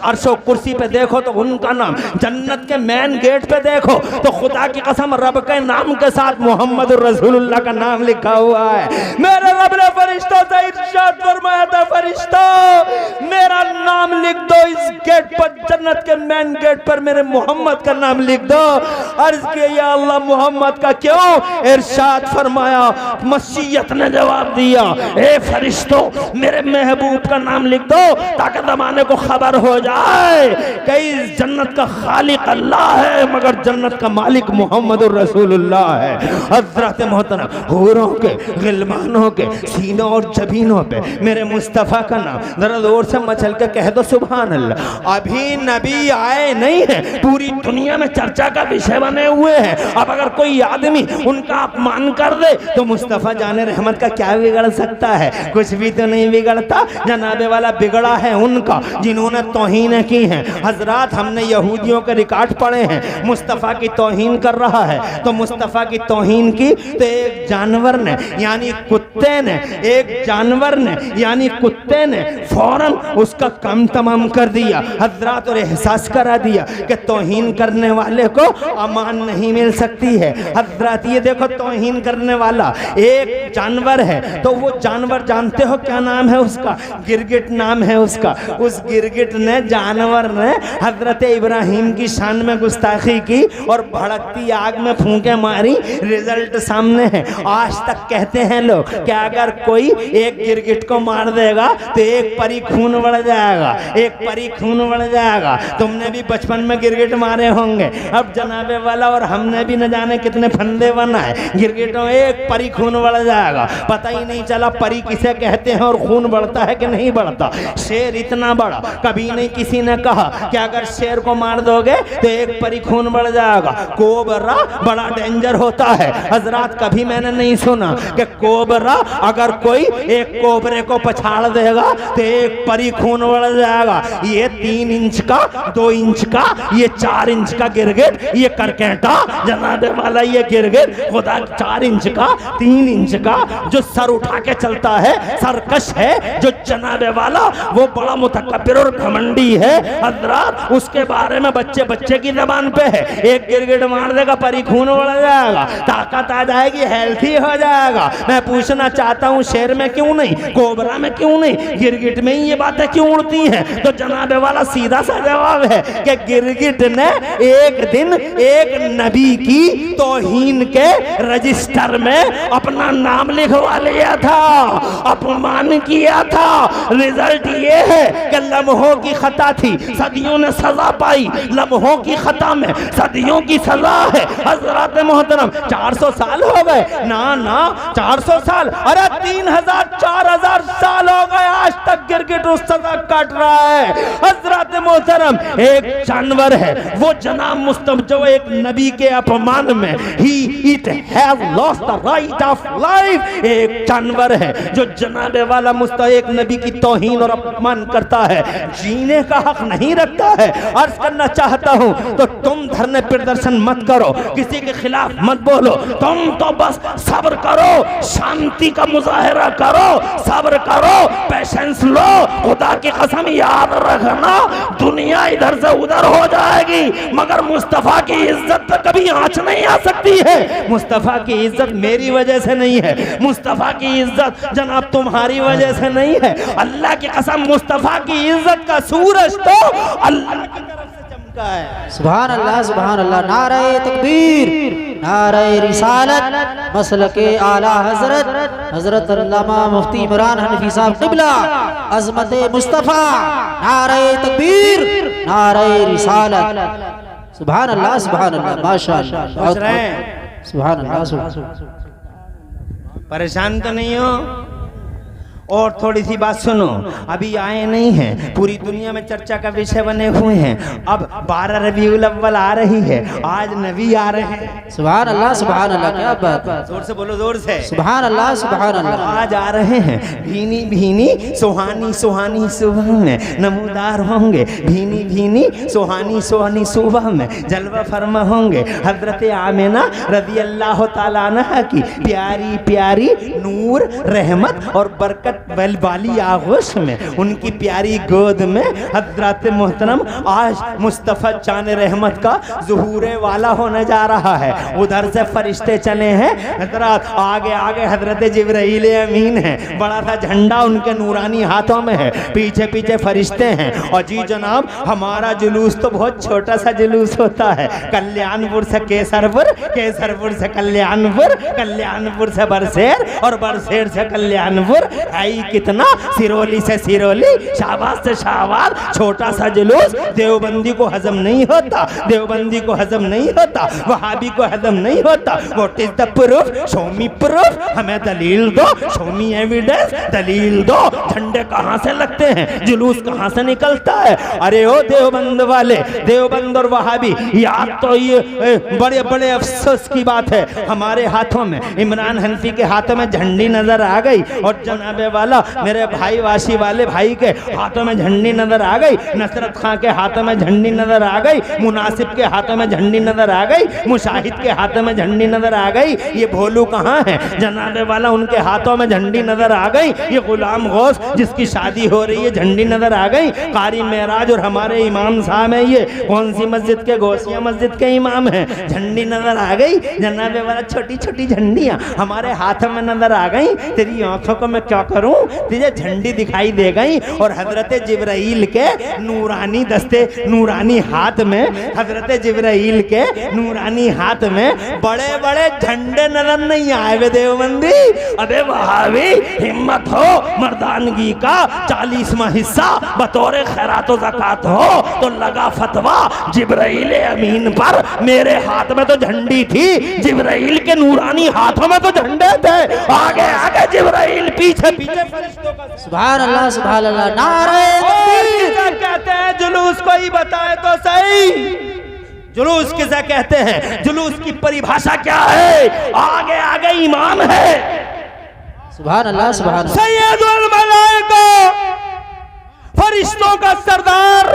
[SPEAKER 1] अर्शो कुर्सी पे देखो तो उनका नाम, जन्नत के मेन गेट पे देखो तो खुदा की कसम रब के नाम के साथ मोहम्मद रसूलुल्लाह का नाम लिखा हुआ है। मेरे रब ने फरिश्तों से इरशाद फरमाया था, फरिश्तों मेरा नाम लिख दो इस गेट पर, जन्नत के मेन गेट पर मेरे मोहम्मद का नाम लिख दो। अर्ज किया या अल्लाह मोहम्मद का क्यों? इरशाद फरमाया, मसीयत ने जवाब दिया, ए फरिश्तों मेरे महबूब का नाम लिख दो ताकि जमाने को खबर हो जाए कि जन्नत का खालिक अल्लाह है मगर जन्नत का मालिक मोहम्मद रसूलुल्लाह है। हजरत मोहतरम हूरों के, गिलमानों के, सीनों और जबीनों पे मेरे मुस्तफ़ा का नाम जरा जोर से मचल के कह दो सुभान अल्लाह। अभी नबी आए नहीं है, पूरी दुनिया में चर्चा का विषय बने हुए हैं। अब अगर कोई आदमी उनका अपमान कर दे तो मुस्तफ़ा जाने रहमत का क्या बिगड़ सकता है? कुछ भी तो नहीं बिगड़ता। जनाबे वाला बिगड़ा है उनका जिन्होंने तौहीन की है। हजरात, हमने यहूदियों के रिकॉर्ड पढ़े हैं, मुस्तफ़ा की तौहीन कर रहा है तो मुस्तफ़ा की तौहीन की तो एक जानवर ने यानी कुत्ते ने, एक जानवर ने यानी कुत्ते ने फौरन उसका काम तमाम कर दिया हजरात, और एहसास करा दिया कि तौहीन करने वाले को अमान नहीं मिल सकती है। हजरात ये देखो, तौहीन करने वाला एक जानवर है तो वो जानवर जानते हो क्या नाम है उसका? गिरगिट नाम है उसका। उस गिरगिट ने, जानवर ने हजरत इब्राहिम की शान में गुस्ताखी की और भड़कती आग में फूंके मारी। रिजल्ट सामने है। आज तक कहते हैं लोग कि अगर कोई एक गिरगिट को मार देगा तो एक परी खून बढ़ जाएगा, एक परी खून बढ़ जाएगा। तुमने भी बचपन में गिरगिट मारे होंगे। अब जनाबे वाला और हमने भी न जाने कितने फंदे बनाए गिरगिटों, एक परी खून बढ़ जाएगा। पता ही नहीं चला परी किसे कहते हैं और खून बढ़ता है कि नहीं बढ़ता। शेर इतना बड़ा, कभी नहीं किसी ने कहा कि अगर शेर को मार दोगे तो एक परी खून बढ़ जाएगा। कोबरा बड़ा डेंजर होता है हजरात। कभी मैंने नहीं सुना कि कोबरा अगर कोई एक कोबरे को पछाड़ देगा तो एक परी खून बढ़ जाएगा। ये 3 इंच का, 2 इंच का, ये 4 इंच का गिरगिट, ये करकेटा जनाबे वाला ये गिरगिट खुदा 4 इंच का, 3 इंच का जो सर उठा के चलता है, सरकश है जो जनाबे वाला, वो बड़ा मुतकब्बिर और घमंडी है हजरात। उसके बारे में बच्चे बच्चे की जबान पे है। एक गिरगिट मार देगा परी खून बढ़ जाएगा, ताकत आ जाएगी, हेल्थी हो जाएगा। मैं पूछना चाहता हूँ शेर में क्यों नहीं, कोबरा में क्यों नहीं, गिरगिट में ही ये बातें क्यों उड़ती हैं? तो जनाबे वाला सीधा सा जवाब है कि गिरगिट ने एक दिन एक नबी की तौहीन के रजिस्टर में अपना नाम लिखवा लिया था, अपमान किया था। रिजल्ट ये है कि लम्हों की खता थी, सदियों ने सजा पाई। लम्हों की खता में सदियों की सजा है हजरत मोहतरम। 400 साल हो गए ना, 400 साल, अरे 3000 4000 साल हो गए, आज तक गिरगिट उस सजा काट रहा है हजरत मोहतरम। एक जानवर है वो जनाब मुस्तफ़ा, जो एक नबी के अपमान में it has lost the right of life. एक जानवर है जो जनाबे वाला मुस्तफ़ा एक नबी की तौहीन और अपमान करता है, जीने का हक नहीं रखता है। अर्ज करना चाहता हूं तो तुम धरने प्रदर्शन मत करो, किसी के खिलाफ मत बोलो, तुम तो बस सब्र करो, शांति का मुजाहरा करो, सब्र करो, पेशेंस लो। खुदा की कसम याद रखना, दुनिया इधर से उधर हो जाएगी मगर मुस्तफ़ा की इज्जत पे कभी आंच नहीं आ सकती है। मुस्तफ़ा की इज्जत मेरी वजह से नहीं है, मुस्तफ़ा की इज्जत जनाब तुम्हारी वजह से नहीं है। अल्लाह की कसम, मुस्तफ़ा की इज्जत का सूरज तो अल्लाह की तरफ से चमका है।
[SPEAKER 4] सुभान अल्लाह, सुभान अल्लाह। नारे तकबीर, नारे रिसालत, मसलके आला हजरत हजरत अल्लामा मुफ्ती इमरान हनफी साहब क़िबला, अज़मत मुस्तफ़ा। नारे तकबीर, नारे रिसालत। सुभान अल्लाह, सुभान अल्लाह, माशाअल्लाह। सुभान अल्लाह, सुभान।
[SPEAKER 1] परेशान तो नहीं हो? और थोड़ी सी बात सुनो, अभी आए नहीं हैं, पूरी दुनिया में चर्चा का विषय बने हुए हैं। अब 12 रबीउल अव्वल आ रही है, आज नबी आ रहे हैं।
[SPEAKER 4] सुभान अल्लाह, सुभान अल्लाह। क्या बात है,
[SPEAKER 1] जोर से बोलो, जोर से।
[SPEAKER 4] सुभान अल्लाह, सुभान अल्लाह।
[SPEAKER 1] आज आ रहे हैं, भीनी भीनी सुहानी सुहानी सुबह में नमूदार होंगे, भीनी भीनी सुहानी सुहानी सुबह में जलवा फरमा होंगे। हजरत आमिना रज़ी अल्लाह तआला अन्हा की प्यारी प्यारी नूर, रहमत और बरकत वाली आगोश में, उनकी प्यारी गोद में हजरत मोहतरम आज मुस्तफ़ा जान रहमत का ज़ुहूरे वाला होने जा रहा है। उधर से फरिश्ते चले हैं हजरत, आगे आगे हजरत जिब्राइल अमीन है, बड़ा सा झंडा उनके नूरानी हाथों में है, पीछे पीछे फरिश्ते हैं। और जी जनाब, हमारा जुलूस तो बहुत छोटा सा जुलूस होता है, कल्याणपुर से केसरपुर, केसरपुर से कल्याणपुर, कल्याणपुर से बरसेर और बरसेर से कल्याणपुर। भाई कितना, सिरोली से सिरोली, शाहबाद से शाहबाद, छोटा सा जुलूस। देवबंदी को हजम नहीं होता, देवबंदी को हजम नहीं होता, वहाबी को हजम नहीं होता। What is the proof? Show me proof, हमें दलील दो, शो मी एविडेंस, दलील दो। झंडे कहाँ से लगते हैं, जुलूस कहाँ से निकलता है? अरे ओ देवबंद वाले, देवबंद और वहाबी, याद तो ये बड़े बड़े अफसोस की बात है, हमारे हाथों में, इमरान हनफी के हाथों में झंडी नजर आ गई, और जनाबे वाला मेरे भाई वाशी वाले भाई के हाथों में झंडी नजर आ गई, नसरत खां के हाथों में झंडी नजर आ गई, मुनासिब के हाथों में झंडी नजर आ गई, मुशाहिद के हाथों में झंडी नजर आ गई। ये भोलू कहाँ है? जनाबे वाला उनके हाथों में झंडी नजर आ गई। ये गुलाम गौस जिसकी शादी हो रही है, झंडी नजर आ गई। कारी मेराज और हमारे इमाम साहब हैं, ये कौन सी मस्जिद के? गौसिया मस्जिद के इमाम हैं, झंडी नजर आ गई। जनाबे वाला छोटी छोटी झंडियां हमारे हाथों में नजर आ गई। तेरी आंखों को मैं क्या करूं, तुझे झंडी दिखाई दे गई। और हजरत जिब्राइल के नूरानी दस्ते, नूरानी हाथ में, हजरत जिब्राइल के नूरानी हाथ में बड़े बड़े झंडे नजर नहीं आए वे देवबंदी। अबे वहाबी, हिम्मत हो मर्दानगी का 40वां हिस्सा बतौर खैरात व ज़कात हो तो लगा फतवा जिब्राइल अमीन पर। मेरे हाथ में तो झंडी थी, जिब्राइल के नूरानी हाथों में तो झंडे थे। आगे आगे जिब्राइल, पीछे पीछे फरिश्तों का।
[SPEAKER 4] सुभान अल्लाह, सुभान अल्लाह, नारे तकबीर।
[SPEAKER 1] कहते हैं जुलूस, कोई बताए तो सही, जुलूस किसे कहते हैं? जुलूस की परिभाषा क्या है? आगे आगे इमाम है,
[SPEAKER 4] सुभान अल्लाह, सुभान अल्लाह,
[SPEAKER 1] सैयदुल मलाइका, फरिश्तों का सरदार,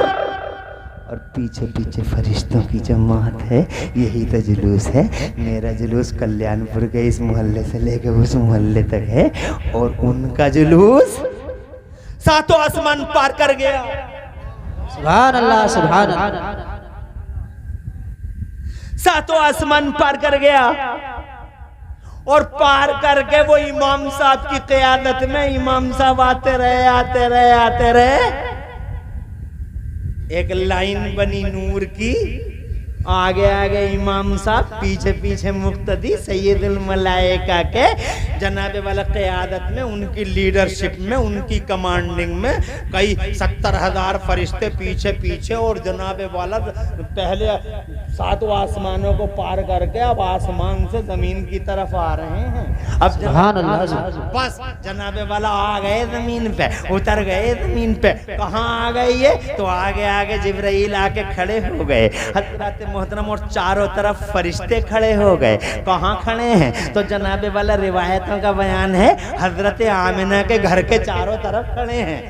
[SPEAKER 1] और पीछे पीछे फरिश्तों की जमात है। यही तो जुलूस है। मेरा जुलूस कल्याणपुर के इस मोहल्ले से लेकर उस मोहल्ले तक है, और उनका जुलूस सातों आसमान पार कर गया।
[SPEAKER 4] सुभान अल्लाह, सुभान अल्लाह,
[SPEAKER 1] सातों आसमान पार कर गया। और पार करके वो इमाम साहब की क़यादत में इमाम साहब आते रहे, आते रहे, आते रहे। एक लाइन बनी नूर की, आगे आगे इमाम साहब, पीछे पीछे मुक्तदी सैयदुल मलाइका के जनाबे वाला क़यादत में, उनकी लीडरशिप में, उनकी कमांडिंग में कई 70,000 फरिश्ते पीछे पीछे। और जनाबे वाला पहले 7 आसमानों को पार करके अब आसमान से जमीन की तरफ आ रहे हैं। अब
[SPEAKER 4] सुभान अल्लाह,
[SPEAKER 1] बस जनाबे वाला आ गए जमीन पे, उतर गए जमीन पे। कहाँ आ गए ये? तो आगे आगे जिब्राइल आके खड़े हो गए, हज़रत मोहतरम, और चारों तरफ फरिश्ते खड़े हो गए। कहाँ खड़े हैं? तो जनाबे वाला रिवायतों का बयान है, हजरत आमिना के घर के चारों तरफ खड़े हैं।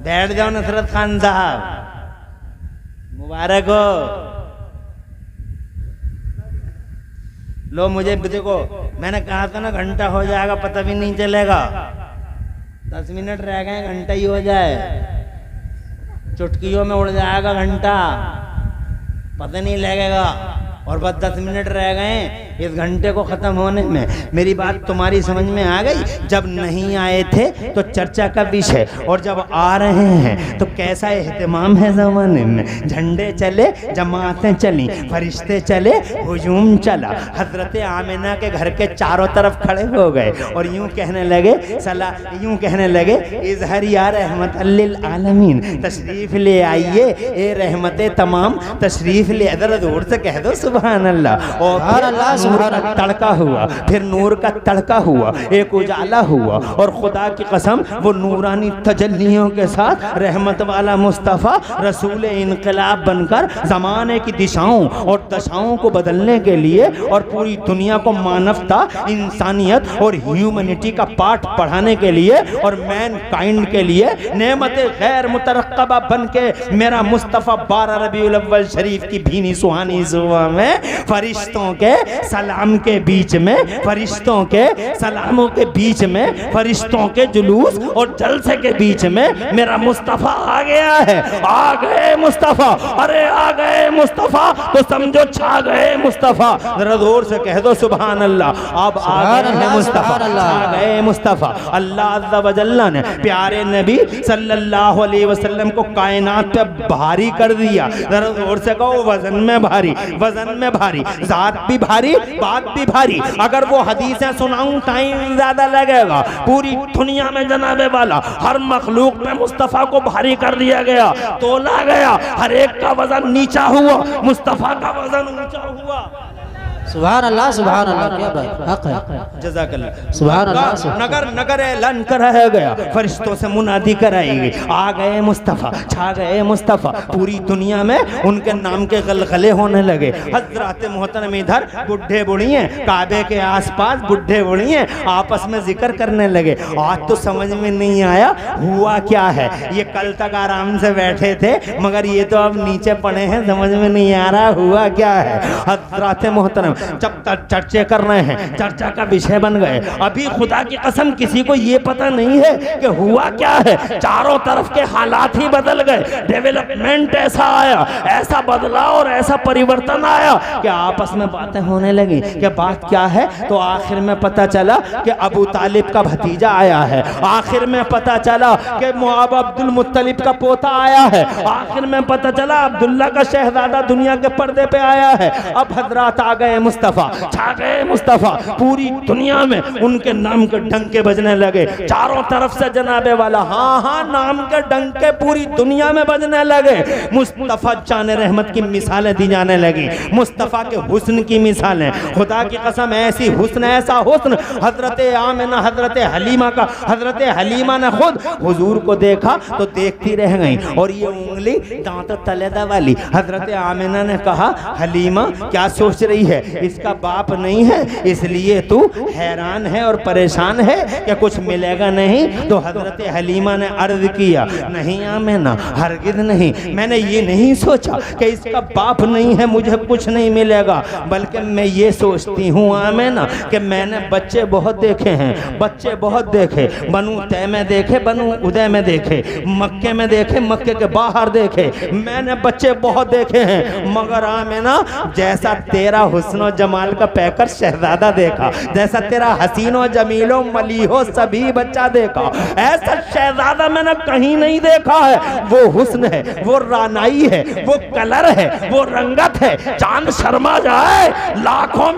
[SPEAKER 1] बैठ जाओ नसरत खान साहब, मुबारक हो। लो, मुझे देखो, मैंने कहा था ना घंटा हो जाएगा, पता भी नहीं चलेगा। 10 मिनट रह गए, घंटा ही हो जाए, चुटकियों में उड़ जाएगा घंटा, पता नहीं लगेगा। और बस 10 मिनट रह गए इस घंटे को ख़त्म होने में। मेरी बात तुम्हारी समझ में आ गई? जब नहीं आए थे तो चर्चा का विषय, और जब आ रहे हैं तो कैसा एहतमाम है ज़माने में। झंडे चले, जमातें चली, फरिश्ते चले, हुजूम चला। हज़रत आमिना के घर के चारों तरफ खड़े हो गए और यूँ कहने लगे, यूँ कहने लगे, इज़हर या रहमत लिल आलमीन, तशरीफ़ ले आइए ए रहमत तमाम, तशरीफ़ ले। इधर दूर से कह दो सुभान अल्लाह। और नूर का तड़का हुआ, फिर नूर का तड़का हुआ, एक उजाला हुआ, और खुदा की कसम वो नूरानी तजल्लियों के साथ रहमत वाला मुस्तफ़ा रसूल इनकलाब बनकर ज़माने की दिशाओं और दशाओं को बदलने के लिए और पूरी दुनिया को मानवता, इंसानियत और ह्यूमैनिटी का पाठ पढ़ाने के लिए और मैन काइंड के लिए नेमत गैर मुतरक्कबा बन के मेरा मुस्तफ़ा 12 रबीउल अव्वल शरीफ की भीनी सुहानी सुबह में फरिश्तों के सलाम के बीच में, फरिश्तों के सलामों के बीच में, फरिश्तों के जुलूस और जलसे के बीच में मेरा मुस्तफ़ा आ गया है। आ गए मुस्तफ़ा, अरे आ गए मुस्तफ़ा, तो समझो छा गए मुस्तफ़ा। जरा जोर से कह दो सुभान अल्लाह। अब आ गए हैं मुस्तफ़ा, आ गए मुस्तफ़ा। अल्लाह अज़्ज़ा व जल्ला ने प्यारे नबी सल्लल्लाहु अलैहि वसल्लम को कायनात पे भारी कर दिया। जरा जोर से कहो, वजन में भारी, वजन में भारी, जात भी भारी बात भी भारी। अगर वो हदीसें सुनाऊं टाइम ज्यादा लगेगा। पूरी दुनिया में जनाबे वाला हर मखलूक में मुस्तफ़ा को भारी कर दिया गया, तोला गया, हर एक का वजन नीचा हुआ, मुस्तफ़ा का वजन ऊंचा हुआ।
[SPEAKER 4] सुभान अल्लाह, सुभान अल्लाह, क्या बात, हक है।
[SPEAKER 1] जज़ाकल्लाह।
[SPEAKER 4] सुभान अल्लाह।
[SPEAKER 1] नगर नगर ऐलान कराया गया, फरिश्तों से मुनादी कराई गई, आ गए मुस्तफ़ा, छा गए मुस्तफ़ा। पूरी दुनिया में उनके नाम के गलगले होने लगे। हज़रात मोहतरम इधर बुढ़े बुढ़िए काबे के आसपास बुढ़े बुढ़िए आपस में जिक्र करने लगे। आज तो समझ में नहीं आया हुआ क्या है। ये कल तक आराम से बैठे थे मगर ये तो अब नीचे पड़े हैं, समझ में नहीं आ रहा हुआ क्या है। हज़रात मोहतरम जब तक चर्चे कर रहे हैं, चर्चा का विषय बन गए। अभी खुदा की कसम किसी को ये पता नहीं है कि हुआ क्या है। चारों तरफ के हालात ही बदल गए, डेवलपमेंट ऐसा आया, ऐसा बदलाव और ऐसा परिवर्तन आया कि आपस में बातें होने लगी कि बात क्या है। तो आखिर में पता चला कि अबू तालिब का भतीजा आया है, आखिर में पता चला कि अब्दुल मुत्तलिब का पोता आया है, आखिर में पता चला अब्दुल्ला का शहजादा दुनिया के पर्दे पे आया है। अब हजरात आ गए मुस्तफ़ा, छा गए मुस्तफ़ा। पूरी दुनिया में उनके नाम के डंके बजने लगे, चारों तरफ से जनाबे वाला हाँ हाँ नाम के डंके पूरी दुनिया में बजने लगे। मुस्तफ़ा जाने रहमत की मिसालें दी जाने लगी, मुस्तफ़ा के हुस्न की मिसालें। खुदा की कसम ऐसी हुस्न, ऐसा हुस्न हजरत आमिना, हजरत हलीमा का, हजरत हलीमा ने खुद हुजूर को देखा तो देखती रह गई। और ये उंगली दांत तलेदा वाली हजरत आमिना ने कहा, हलीमा क्या सोच रही है, इसका बाप नहीं है इसलिए तू हैरान है और परेशान है कि कुछ मिलेगा नहीं। तो हजरत हलीमा ने अर्ज किया, नहीं आमिना हरगिज़ नहीं, मैंने ये नहीं सोचा कि इसका बाप नहीं है मुझे कुछ नहीं मिलेगा, बल्कि मैं ये सोचती हूँ आमिना कि मैंने बच्चे बहुत देखे हैं, बच्चे बहुत देखे, बनु तय में देखे, बनु उदय में देखे, मक्के में देखे, मक्के के बाहर देखे, मैंने बच्चे बहुत देखे हैं। मगर आमिना जैसा तेरा हुस्न जमाल का पैकर शहजादा देखा, जैसा तेरा हसीनो जमीलो मलीहो सभी बच्चा देखा, ऐसा शहजादा मैंने कहीं नहीं देखा है। वो हुस्न है, वो रानाई है, वो कलर है, वो रंगत है, चांद शर्मा जाए लाखों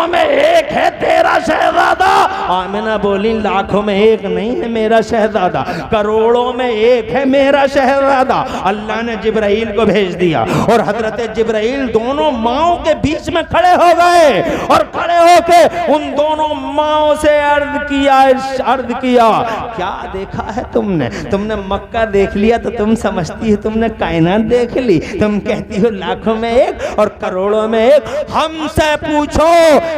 [SPEAKER 1] में एक है तेरा शहजादा। आमिना बोली लाखों में एक नहीं है मेरा शहजादा, करोड़ों में एक है मेरा शहजादा। अल्लाह ने जिब्राइल को भेज दिया और हजरत जिब्राइल दोनों माओं के बीच में खड़े हो गए और खड़े होके उन दोनों माओं से अर्ज किया क्या देखा है तुमने? तुमने मक्का देख लिया तो तुम समझती हो तुमने कायनात देख ली, तुम कहती हो लाखों में एक और करोड़ों में एक। हमसे पूछो,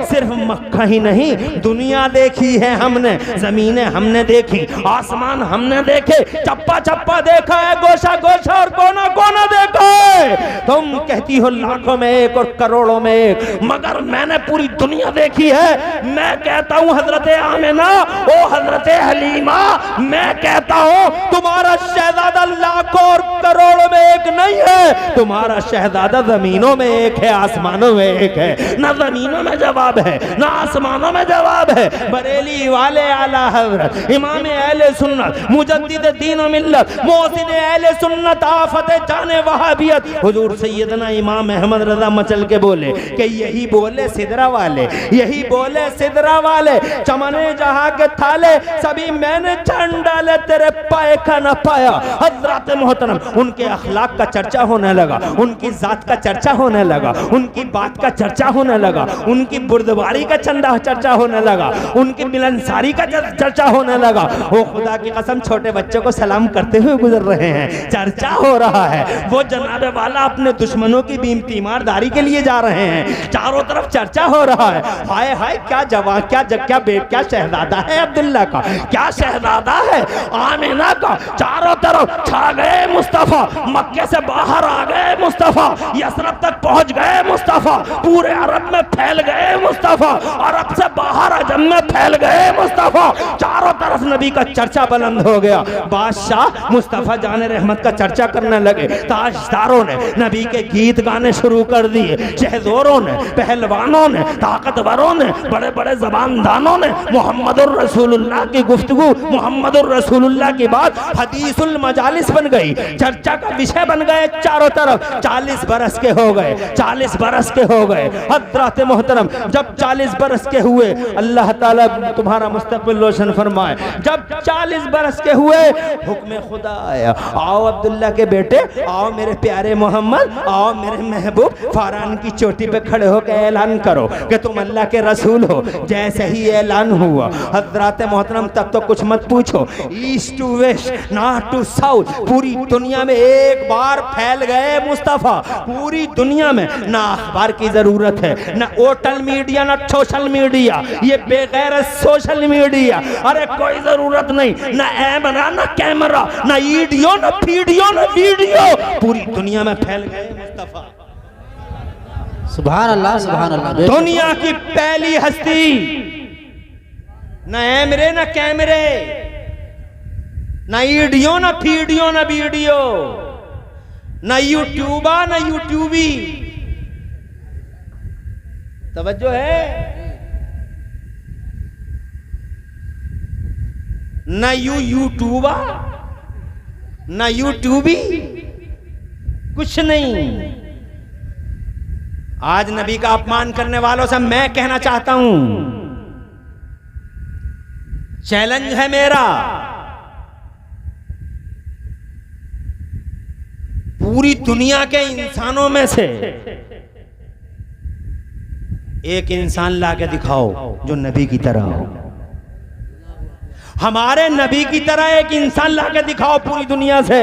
[SPEAKER 1] सिर्फ मक्का ही नहीं दुनिया देखी है हमने, जमीनें हमने देखी, आसमान हमने देखे, चप्पा चप्पा देखा है, गोशा गोशा और कोना कोना देखा है। तुम कहती हो लाखों में एक और करोड़ों में एक, मगर मैंने पूरी दुनिया देखी है। मैं कहता हूँ हजरत आमिना, ओ हजरत हलीमा, मैं कहता हूँ तुम्हारा शहजादा लाखों और करोड़ों में एक नहीं है, तुम्हारा शहजादा जमीनों में एक है, आसमानों में एक है। ना जमीनों में जवाब है ना आसमानों में जवाब है। बरेली वाले आला हजरत इमाम अहले सुन्नत मुजद्दिद दीन व मिल्लत मोहसिन अहले सुन्नत आफत जाने वहाबियत हुजूर सैयदना इमाम अहमद रजा मचल के बोले कि यही बोले सिदरा वाले, यही बोले सिदरा वाले, चमने जहां के थाले सभी मैंने छान डाले, तेरे पाए का न पाया। हजरत मोहतरम उनके अखलाक का चर्चा होने लगा, उनकी जात का चर्चा होने लगा, उनकी बात का चर्चा होने लगा, उनकी बुर्दबारी का चर्चा होने लगा, उनकी मिलनसारी का चर्चा होने लगा। वो खुदा की कसम छोटे बच्चों को सलाम करते हुए गुजर रहे हैं, चर्चा हो रहा है। वो जनाबे वाला अपने दुश्मनों की तीमारदारी के लिए जा रहे हैं, चारों तरफ चर्चा हो रहा है। हाय हाय क्या जवान, क्या शहजादा है अब्दुल्ला का, क्या शहजादा है आमिना का। चारों तरफ छा गए मुस्तफा, मक्के से बाहर आ गए मुस्तफा, यसरब तक पहुंच गए मुस्तफा, पूरे अरब में फैल गए मुस्तफा, अरब से बाहर अजम में फैल गए मुस्तफा। चारों तरफ नबी का चर्चा बुलंद हो गया। बादशाह मुस्तफा जाने रहमत का चर्चा करने लगे, ताजदारों ने नबी के गीत गाने शुरू कर दिए, शहज़ोरों बुजुर्गों ने, पहलवानों ने, ताकतवरों ने, बड़े बड़े ज़बानदानों ने मुहम्मदुर रसूलुल्लाह की गुफ्तगू, मुहम्मदुर रसूलुल्लाह की बात हदीसुल मजालिस बन गई, चर्चा का विषय बन गए चारों तरफ। 40 बरस के हो गए, 40 बरस के हो गए हज़रात मोहतरम। जब 40 बरस के हुए, अल्लाह ताला तुम्हारा मुस्तकबिल रोशन फरमाए, जब 40 बरस के हुए हुक्म खुदा आया, आओ अब्दुल्ला के बेटे, आओ मेरे प्यारे मोहम्मद, आओ मेरे महबूब, फारान की चोटी पे खड़े होकर ऐलान करो कि तुम अल्लाह के रसूल हो। जैसे ही ऐलान हुआ हज़रात मोहतरम, तब तो कुछ मत पूछो, east to west, north to south, पूरी दुनिया में एक बार फैल गए मुस्तफ़ा। पूरी दुनिया में ना अखबार की जरूरत है, ना होटल मीडिया, ना सोशल मीडिया, ये बेगैर सोशल मीडिया, अरे कोई जरूरत नहीं, ना ऐमरा, ना कैमरा, ना ईडियो, ना वीडियो, ना वीडियो, पूरी दुनिया में फैल गए मुस्तफ़ा।
[SPEAKER 4] सुभान अल्लाह, सुभान अल्लाह।
[SPEAKER 1] दुनिया की पहली हस्ती, ना ऐमरे, ना कैमरे, ना ईडियो, ना वीडियो, ना वीडियो, ना यूट्यूबा, ना यूट्यूबी। तवज्जो है? ना यूट्यूबा, ना यूट्यूबी, कुछ नहीं। आज नबी का अपमान करने वालों से मैं कहना चाहता हूं, चैलेंज है मेरा, पूरी दुनिया के इंसानों में से एक इंसान लाके दिखाओ जो नबी की तरह हो। हमारे नबी की तरह एक इंसान लाके दिखाओ पूरी दुनिया से।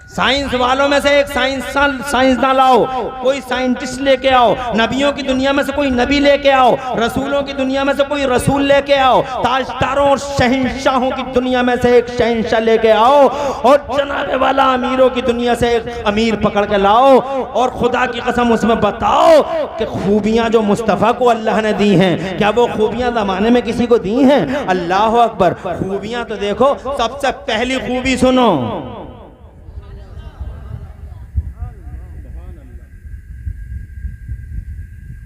[SPEAKER 1] साइंस वालों में से एक साइंसदान लाओ, कोई साइंटिस्ट लेके आओ, नबियों की दुनिया में से कोई नबी लेके आओ, रसूलों की दुनिया में से कोई रसूल लेके आओ, ताजदारों और शहंशाहों की दुनिया में से एक शहंशाह लेके आओ, और जनाबे वाला अमीरों की दुनिया से एक अमीर पकड़ के लाओ, और खुदा की कसम उसमें बताओ कि खूबियां जो मुस्तफ़ा को अल्लाह ने दी हैं, क्या वो खूबियां ज़माने में किसी को दी हैं? अल्लाह अकबर। खूबियां तो देखो, सबसे पहली खूबी सुनो,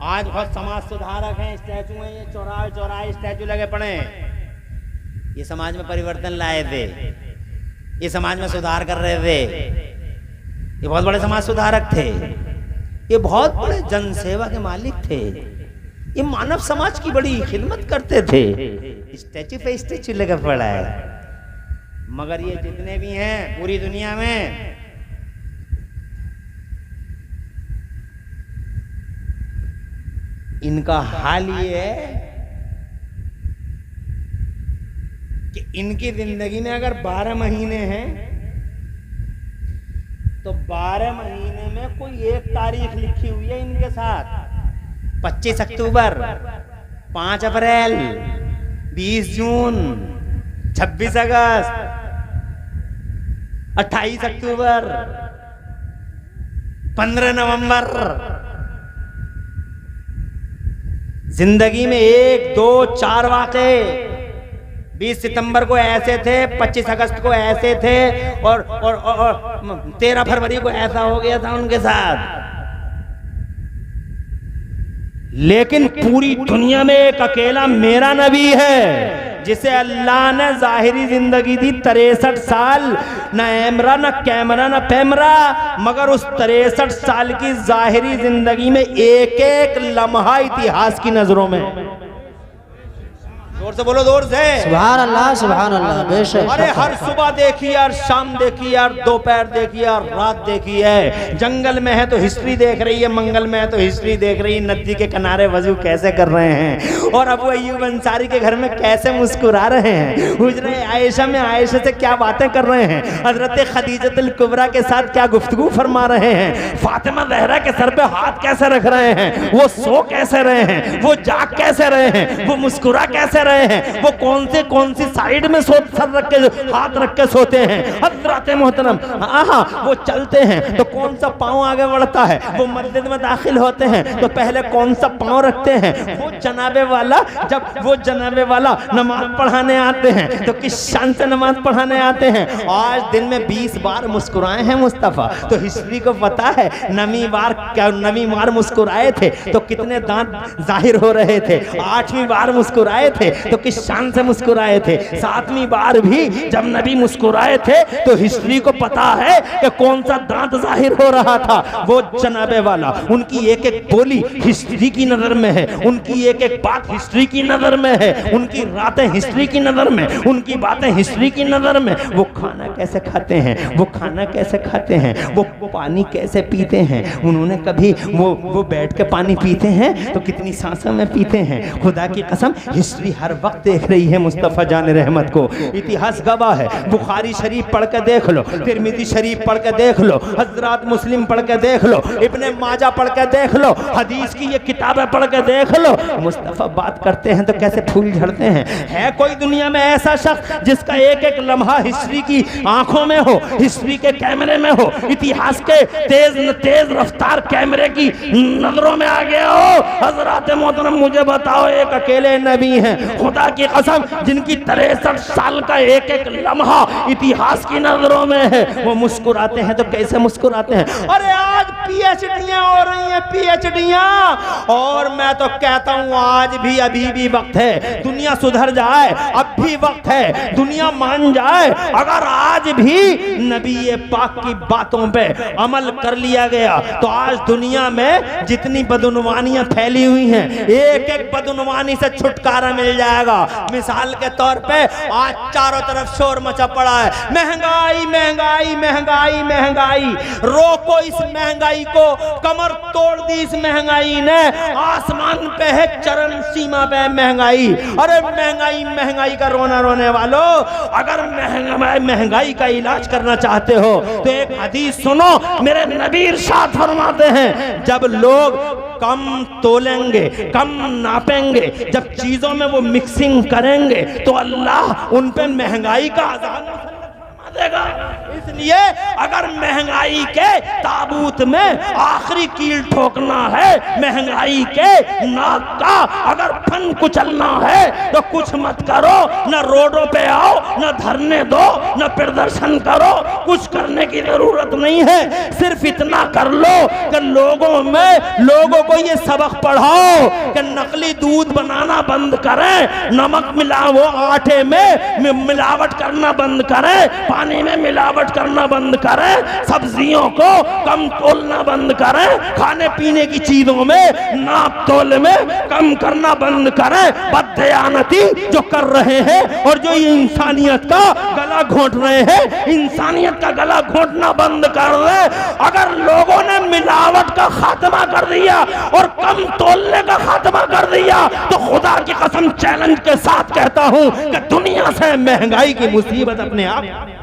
[SPEAKER 1] आज बहुत समाज सुधारक हैं, स्टैचू हैं, ये चौराहे चौराहे स्टैचू लगे पड़े हैं, ये समाज में परिवर्तन लाए थे, ये समाज में सुधार कर रहे थे, ये बहुत बड़े समाज सुधारक थे, ये बहुत बड़े जनसेवा के मालिक थे, ये मानव समाज की बड़ी खिदमत करते थे। स्टैचू पे स्टैचू लगा पड़ा है, मगर ये जितने भी हैं पूरी दुनिया में, इनका हाल ये है कि इनकी जिंदगी में अगर 12 महीने हैं तो 12 महीने में कोई एक तारीख लिखी हुई है इनके साथ, 25 अक्टूबर, 5 अप्रैल, 20 जून, 26 अगस्त, 28 अक्टूबर, 15 नवंबर। जिंदगी में 1, 2, 4 वाक़े, 20 सितंबर को ऐसे थे, 25 अगस्त को ऐसे थे, और 13 फरवरी को ऐसा हो गया था उनके साथ। लेकिन पूरी दुनिया में एक अकेला मेरा नबी है जिसे अल्लाह ने जाहिरी जिंदगी दी 63 साल, न ऐमरा, न कैमरा, न पैमरा, मगर उस 63 साल की जाहिरी जिंदगी में एक एक लम्हा इतिहास की नजरों में। जोर से बोलो, जोर से।
[SPEAKER 4] सुभान अल्लाह, सुभान अल्लाह। बेशक।
[SPEAKER 1] अरे हर सुबह देखी यार, शाम देखी यार, दोपहर देखी यार, रात देखी है। जंगल में है तो हिस्ट्री देख रही है, मंगल में है तो हिस्ट्री देख रही है, नदी के किनारे वजू कैसे कर रहे हैं, और अबू अय्यूब अंसारी के घर में कैसे मुस्कुरा रहे हैं, हुजरे आयशा में आयशा से क्या बातें कर रहे हैं, हजरत खदीजतुल कुबरा के साथ क्या गुफ्तगू फरमा रहे हैं, फातिमा ज़हरा के सर पे हाथ कैसे रख रहे हैं, वो सो कैसे रहे हैं, वो जाग कैसे रहे हैं, वो मुस्कुरा कैसे रहे रहे हैं, वो कौन सी साइड में सर रख के हाथ रख के सोते हैं। हज़रत मोहतरम वो चलते हैं तो कौन सा पाँव आगे बढ़ता है, वो मस्जिद में दाखिल होते हैं तो पहले कौन सा पाँव रखते हैं। वो जनाबे वाला जब वो जनाबे वाला नमाज पढ़ाने आते हैं तो किस शान से नमाज पढ़ाने आते हैं। आज दिन में 20 बार मुस्कुराए हैं मुस्तफ़ा, तो हिस्ट्री को पता है नवी बार मुस्कुराए थे तो कितने दांत जाहिर हो रहे थे। 8वीं बार मुस्कुराए थे तो किस शान से मुस्कुराए थे। 7वीं बार भी जब नबी मुस्कुराए थे तो हिस्ट्री को पता है कि कौन सा दांत जाहिर हो रहा था। वो जनाबे वाला, उनकी एक एक बोली हिस्ट्री की नजर में है, उनकी एक एक बात हिस्ट्री की नजर में है, उनकी रातें हिस्ट्री की नजर में, उनकी बातें हिस्ट्री की नजर में। वो खाना कैसे खाते हैं, वो खाना कैसे खाते हैं, वो पानी कैसे पीते हैं। उन्होंने कभी वो बैठ के पानी पीते हैं तो कितनी सांसों में पीते हैं। खुदा की कसम हिस्ट्री हर वक्त देख रही है मुस्तफ़ा जान रहमत को। इतिहास गवाह है। बुखारी शरीफ पढ़ के देख लो, तिरमिज़ी शरीफ पढ़ के देख लो, हज़रत मुस्लिम पढ़ के देख लो, इब्ने माजा पढ़ के देख लो, हदीस की ये किताबें पढ़ के देख लो। मुस्तफ़ा बात करते हैं तो कैसे फूल झड़ते हैं। है कोई दुनिया में ऐसा शख्स जिसका एक एक लम्हा हिस्ट्री की आंखों में हो, हिस्ट्री के कैमरे में हो, इतिहास के तेज रफ्तार कैमरे की नजरों में आ गया हो। हज़रत मोहतरम मुझे बताओ, एक अकेले नबी हैं खुदा की कसम जिनकी 63 साल का एक एक लम्हा इतिहास की नजरों में है। वो मुस्कुराते हैं तो कैसे मुस्कुराते हैं। अरे आज पीएचडियां हो रही हैं, पीएचडियां, और मैं तो कहता हूं आज भी अभी भी वक्त है। दुनिया सुधर जाए, अब भी वक्त है। दुनिया मान जाए, अगर आज भी नबी पाक की बातों पे अमल कर लिया गया तो आज दुनिया में जितनी बदनुवानियां फैली हुई हैं, एक एक बदनुवानी से छुटकारा मिल जाएगा। मिसाल के तौर पे आज चारों तरफ शोर मचा पड़ा है, महंगाई महंगाई महंगाई महंगाई। रोको इस महंगाई को, कमर तोड़ दी इस महंगाई ने। आसमान पे है, चरम सीमा पे महंगाई। अरे महंगाई महंगाई का रोना रोने वालों, अगर महंगाई का इलाज करना चाहते हो तो एक हदीस सुनो। मेरे नबी इरशाद फरमाते हैं, जब लोग कम तोलेंगे, कम नापेंगे, जब चीजों में वो मिक्सिंग करेंगे तो अल्लाह उन पे महंगाई का अज़ाब देगा। इसलिए अगर महंगाई के ताबूत में आखिरी कील ठोकना है, महंगाई के नाक का अगर फन कुचलना है तो कुछ मत करो, न रोडों पे आओ, न धरने दो, न प्रदर्शन करो। कुछ करने की जरूरत नहीं है, सिर्फ इतना कर लो कि लोगों को ये सबक पढ़ाओ कि नकली दूध बनाना बंद करें, नमक मिलाओ आटे में मिलावट करना बंद करें, पानी में मिलावट करना बंद करें, सब्जियों को कम तोलना बंद करें, खाने पीने की चीजों में नाप तोल में कम करना बंद करें। बददयानती जो कर रहे हैं और जो ये इंसानियत का गला घोंट रहे हैं, इंसानियत का गला घोंटना बंद कर दे। अगर लोगों ने मिलावट का खात्मा कर दिया और कम तोलने का खात्मा कर दिया तो खुदा की कसम चैलेंज के साथ कहता हूं कि दुनिया से महंगाई की मुसीबत अपने आप।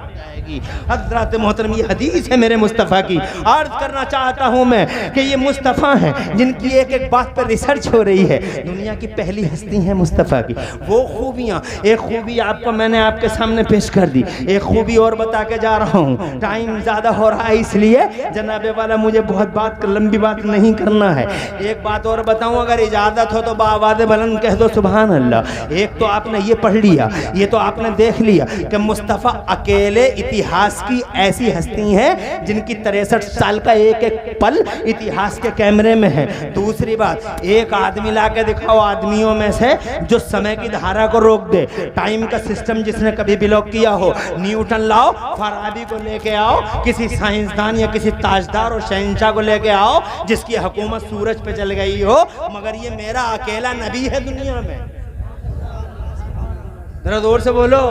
[SPEAKER 1] हज़रत मोहतरम ये हदीस है मेरे मुस्तफ़ा की। अर्ज करना चाहता हूँ मैं कि ये मुस्तफ़ा हैं जिनकी एक एक बात पर रिसर्च हो रही है। दुनिया की पहली हस्ती है मुस्तफ़ा की। वो खूबियाँ, एक खूबी आपको मैंने आपके सामने पेश कर दी, एक खूबी और बता के जा रहा हूँ। टाइम ज़्यादा हो रहा है इसलिए जनाबे वाला मुझे बहुत लंबी बात नहीं करना है। एक बात और बताऊँ, अगर इजाज़त हो तो बावाज़ बुलंद कह दो सुभान अल्लाह। एक तो आपने ये पढ़ लिया, ये तो आपने देख लिया कि मुस्तफ़ा अकेले इतिहास की ऐसी हस्ती है जिनकी 63 साल का एक एक पल इतिहास के कैमरे में है। दूसरी बात, एक आदमी ला के दिखाओ आदमियों में से जो समय की धारा को रोक दे, टाइम का सिस्टम जिसने कभी ब्लॉक किया हो। न्यूटन लाओ, फराबी को लेके आओ, किसी साइंसदान या किसी ताजदार और शहंशाह को लेके आओ जिसकी हुकूमत सूरज पे चल गई हो, मगर ये मेरा अकेला नबी है दुनिया में। जरा जोर से बोलो।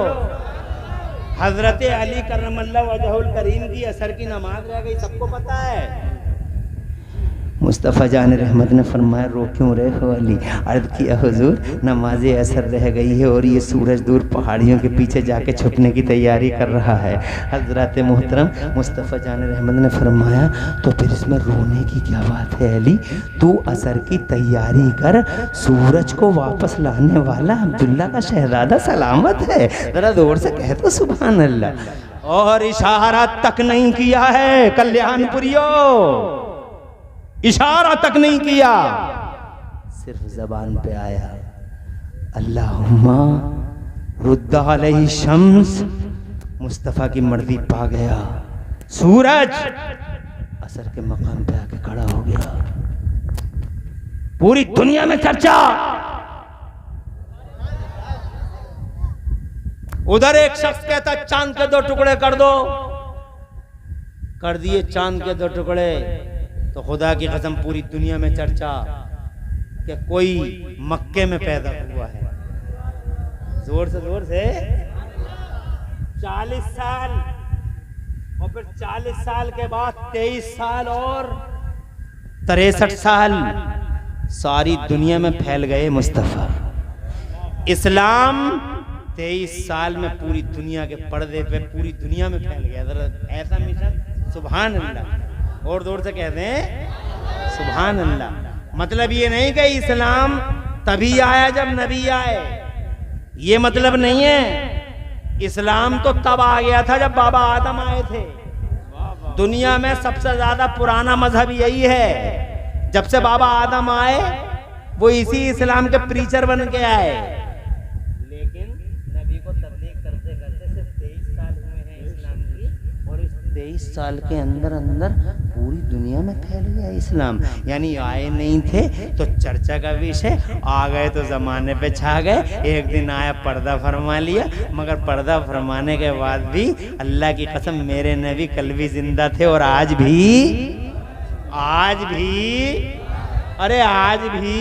[SPEAKER 1] हजरत अली करमल्लाहु वजहुल करीम की असर की नमाज रह गई, सबको पता है।
[SPEAKER 5] मुस्तफ़ा जान रहमत ने फरमाया रो क्यों रहे हो अली? अर्ज़ किया हुजूर नमाज असर रह गई है और ये सूरज दूर पहाड़ियों के पीछे जाके छुपने की तैयारी कर रहा है। हज़रत मोहतरम मुस्तफ़ा जान रहमत ने फरमाया तो फिर इसमें रोने की क्या बात है अली? तू असर की तैयारी कर, सूरज को वापस लाने वाला अब्दुल्ला का शहजादा सलामत है। ज़रा जोर से कह दो सुभान अल्लाह।
[SPEAKER 1] और इशारा तक नहीं किया है कल्याणपुरियो, इशारा तक नहीं किया,
[SPEAKER 5] सिर्फ जबान पे आया अल्लाहुम्मा रुद्दा अलैहि शम्स। मुस्तफ़ा की मर्जी पा गया,
[SPEAKER 1] सूरज
[SPEAKER 5] असर के मकाम पे आके खड़ा हो गया।
[SPEAKER 1] पूरी दुनिया में चर्चा। उधर एक शख्स कहता चांद के 2 टुकड़े कर दो, कर दिए चांद के 2 टुकड़े। तो खुदा की कसम पूरी दुनिया में चर्चा कि कोई मक्के में पैदा हुआ है। जोर से 40 साल और फिर 40 साल के बाद 23 साल और 63 साल सारी दुनिया में फैल गए मुस्तफ़ा। इस्लाम 23 साल में पूरी दुनिया के पर्दे पे पूरी दुनिया में फैल गया। जरा ऐसा मिशन सुभान अल्लाह, और जोर से कहते हैं सुभान अल्लाह। मतलब ये नहीं कि इस्लाम तभी आया जब नबी आए, ये मतलब नहीं है। इस्लाम तो तब आ गया था जब बाबा आदम आए थे। दुनिया में सबसे ज्यादा पुराना मजहब यही है। जब से बाबा आदम आए वो इसी इस्लाम के प्रीचर बन के आए, लेकिन नबी को तबलीग करते करते सिर्फ 23 साल हुए हैं इस्लाम की, और इस 23 साल के अंदर अंदर पूरी दुनिया में फैल गया इस्लाम। यानी आए नहीं थे तो चर्चा का विषय, आ गए तो जमाने पे छा गए। एक दिन आया पर्दा फरमा लिया, मगर पर्दा फरमाने के बाद भी अल्लाह की कसम मेरे नबी कल भी जिंदा थे और आज भी अरे आज भी।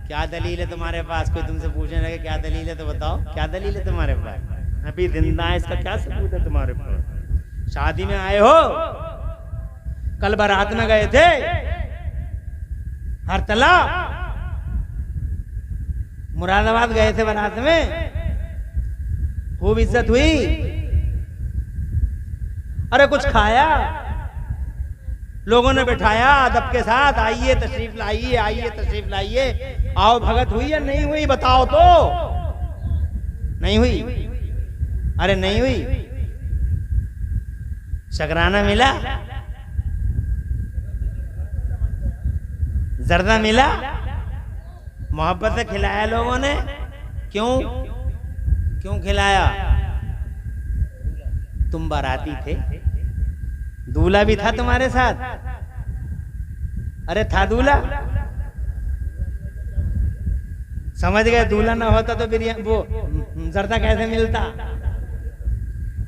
[SPEAKER 1] क्या दलील है तुम्हारे पास? कोई तुमसे पूछने लगे क्या दलील है तो बताओ, क्या दलील है तुम्हारे पास? नबी जिंदा है, इसका क्या सबूत है तुम्हारे पास? शादी में आए हो, कल बारात में गए थे, हरतला मुरादाबाद गए थे बारात में, खूब इज्जत हुई। अरे कुछ खाया, लोगों ने बिठाया अदब के साथ, आइए तशरीफ लाइए, आइए तशरीफ लाइए। आओ भगत हुई या नहीं हुई बताओ तो? नहीं हुई? अरे नहीं हुई। शकराना मिला, जर्दा मिला, मोहब्बत से खिलाया लोगों ने। क्यों खिलाया? तुम बाराती थे, दूल्हा भी था तुम्हारे साथ। अरे था दूल्हा, समझ गए? दूल्हा ना होता तो बिरयानी वो जर्दा कैसे मिलता?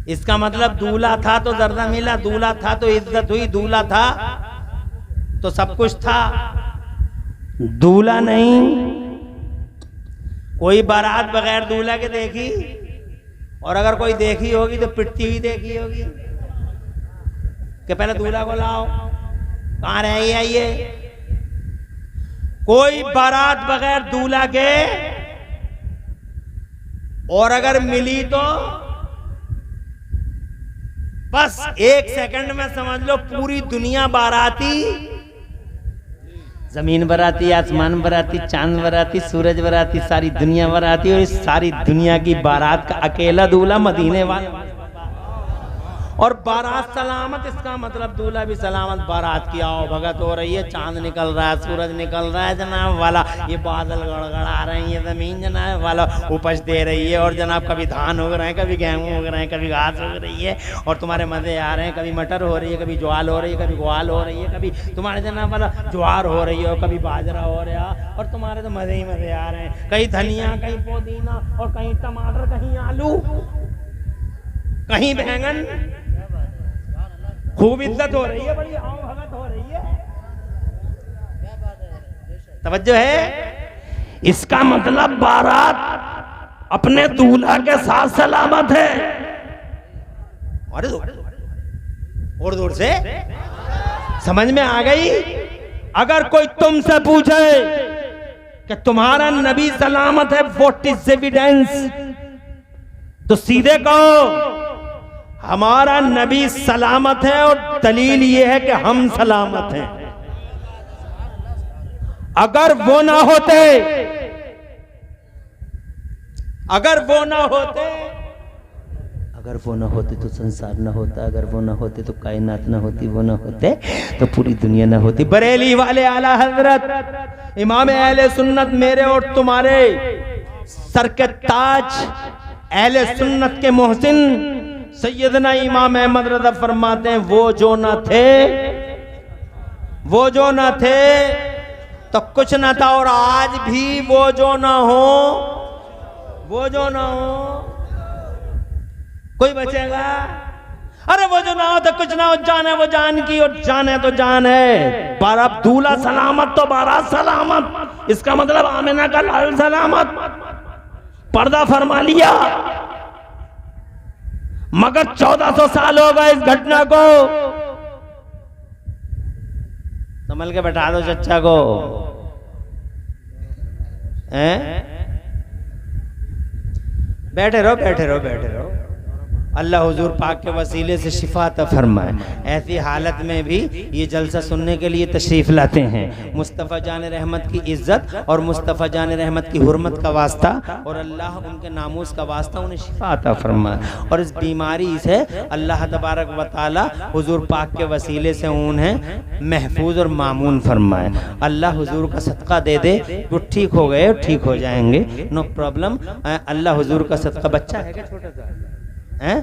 [SPEAKER 1] इसका मतलब दूल्हा था तो जर्दा मिला, दूल्हा था तो इज्जत हुई, दूल्हा था तो सब कुछ था। दूल्हा नहीं, कोई बारात बगैर दूल्हा के देखी, और अगर कोई देखी होगी तो पिटती हुई देखी होगी कि पहले दूल्हा को लाओ, कहां रह गया ये। कोई बारात बगैर दूल्हा के, और अगर मिली तो बस 1 सेकंड में समझ लो पूरी दुनिया बाराती, जमीन बराती, आसमान बराती, चांद बराती, सूरज बराती, सारी दुनिया बराती। और इस सारी दुनिया की बारात का अकेला दूल्हा मदीने वाला, और बारात सलामत। इसका मतलब दूल्हा भी सलामत। बारात की आओ भगत हो रही है, चांद निकल रहा है, सूरज निकल रहा है जनाब वाला, ये बादल गड़गड़ा रहे हैं, ये जमीन जनाब वाला उपज दे रही है, और जनाब कभी धान हो रहे हैं, कभी गेहूं हो रहे हैं, कभी घास हो रही है, और तुम्हारे मजे आ रहे हैं। कभी मटर हो रही है, कभी ज्वाल हो रही है, कभी ग्वाल हो रही है, कभी तुम्हारे जनाब वाला ज्वार हो रही है, और कभी बाजरा हो रहा है, और तुम्हारे तो मजे ही मजे आ रहे हैं। कहीं धनिया, कहीं पुदीना, और कहीं टमाटर, कहीं आलू, कहीं बैंगन, खूब इज्जत हो रही है, बड़ी आओ भगत हो रही है। तवज्जो है? इसका मतलब बारात अपने दूल्हा के साथ सलामत है। और जोर से समझ में आ गई? अगर कोई तुमसे पूछे कि तुम्हारा नबी सलामत है, व्हाट इज एविडेंस, तो सीधे कहो हमारा नबी सलामत है और दलील ये है कि हम सलामत हैं। अगर वो ना होते, अगर वो ना होते,
[SPEAKER 5] अगर वो ना होते तो संसार ना होता, अगर वो ना होते तो कायनात ना होती, वो ना होते तो पूरी दुनिया ना होती।
[SPEAKER 1] बरेली वाले आला हजरत इमाम अहले सुन्नत मेरे और तुम्हारे सर के ताज, अहले सुन्नत के मोहसिन सैयदना इमाम अहमद रज़ा फरमाते हैं, वो जो ना थे, वो जो ना थे तो कुछ ना था, और आज भी वो जो ना हो, वो जो ना हो कोई बचेगा? अरे वो जो ना हो तो कुछ ना हो, जान है वो जान की, और जान है तो जान है। बारात दूल्हा सलामत तो बारात सलामत, इसका मतलब आमिना का लाल सलामत, पर्दा फरमा लिया। मगर 1400 साल हो गए इस घटना को, संभल के बैठा दो चच्चा को, हैं? बैठे रहो, बैठे रहो, बैठे रहो। अल्लाह हुजूर पाक के वसीले से शिफा अता फरमाए। ऐसी हालत में भी ये जलसा सुनने के लिए तशरीफ़ लाते हैं। मुस्तफ़ा जान रहमत की इज़्ज़त और मुस्तफ़ा जान रहमत की हुर्मत का वास्ता, और अल्लाह उनके नामूस का वास्ता उन्हें शिफा अता फरमाए, और इस बीमारी से अल्लाह तबारक व तआला हुजूर पाक के वसीले से उन्हें महफूज और मामून फरमाए। अल्लाह हुजूर का सदका दे दे, वो ठीक हो गए, ठीक हो जाएंगे, नो प्रॉब्लम। अल्लाह हुजूर का सदका, बच्चा है क्या छोटा सा हैं?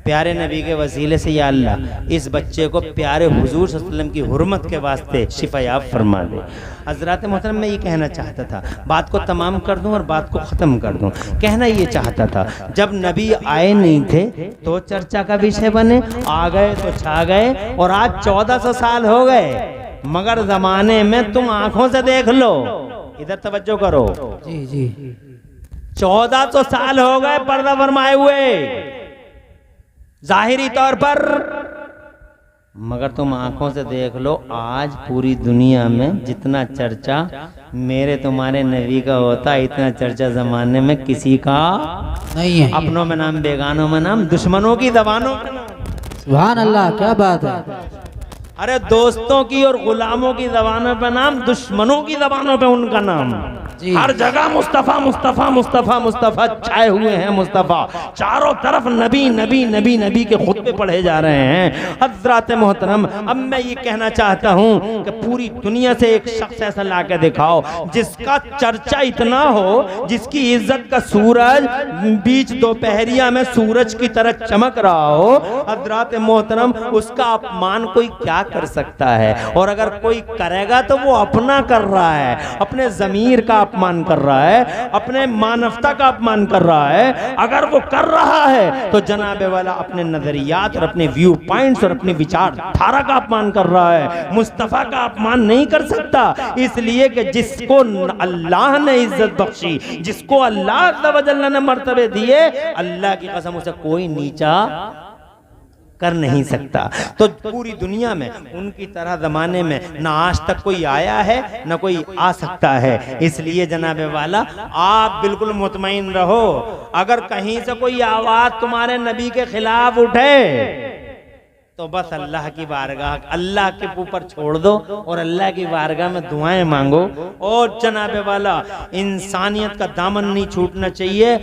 [SPEAKER 1] प्यारे नबी के वसीले से या अल्लाह इस बच्चे को प्यारे हुजूर सल्लल्लाहु अलैहि वसल्लम की हुर्मत के वास्ते शिफायाब फरमा दे। हज़रात मोहतरम, मैं ये कहना चाहता था, बात को तमाम कर दूं और बात को ख़त्म कर दूं। कहना ये चाहता था, जब नबी आए नहीं थे तो चर्चा का विषय बने, आ गए तो छा गए, और आज 1400 साल हो गए, मगर ज़माने में तुम आंखों से देख लो, इधर तवज्जो करो
[SPEAKER 4] जी जी,
[SPEAKER 1] 1400 साल हो गए पर्दा फरमाए हुए जाहिरी तौर पर, मगर तुम आंखों से देख लो, आज पूरी दुनिया में जितना चर्चा मेरे तुम्हारे नबी का होता, इतना चर्चा जमाने में किसी का
[SPEAKER 4] नहीं है।
[SPEAKER 1] अपनों में नाम, बेगानों में नाम, दुश्मनों की जबानों में नाम।
[SPEAKER 4] सुभान अल्लाह, क्या बात है।
[SPEAKER 1] अरे दोस्तों की और गुलामों की जबानों पे नाम, दुश्मनों की जबानों पे उनका नाम। हर जगह मुस्तफ़ा मुस्तफ़ा मुस्तफ़ा मुस्तफ़ा छाए हुए हैं। मुस्तफ़ा चारों तरफ नबी नबी नबी नबी के खुतबे पढ़े जा रहे हैं। हज़रात मोहतरम, अब मैं ये कहना चाहता हूँ कि पूरी दुनिया से एक शख्स ऐसा ला के दिखाओ जिसका चर्चा इतना हो, जिसकी इज्जत का सूरज बीच दोपहरिया में सूरज की तरह चमक रहा हो। हज़रात मोहतरम, उसका अपमान कोई क्या कर सकता है? और अगर कोई करेगा तो वो अपना कर रहा है, अपने ज़मीर का अपमान कर रहा है, अपने मानवता का अपमान कर रहा है। अगर वो कर रहा है तो जनाबे वाला अपने नजरियात और अपने व्यू पॉइंट्स और अपनी विचारधारा का अपमान कर रहा है, मुस्तफ़ा का अपमान नहीं कर सकता। इसलिए कि जिसको अल्लाह ने इज्जत बख्शी, जिसको अल्लाह अज़्ज़ व जल्ल ने मर्तबे दिए, अल्लाह की कसम उसे कोई नीचा कर नहीं सकता। तो पूरी दुनिया में उनकी तरह जमाने में ना आज तक कोई आया है ना कोई आ सकता है। इसलिए जनाबे वाला आप बिल्कुल मुतमईन रहो, अगर कहीं से कोई आवाज तुम्हारे नबी के खिलाफ उठे तो बस अल्लाह की बारगाह, अल्लाह के ऊपर छोड़ दो और अल्लाह की बारगाह में दुआएं मांगो। और जनाबे वाला इंसानियत का दामन नहीं छूटना चाहिए,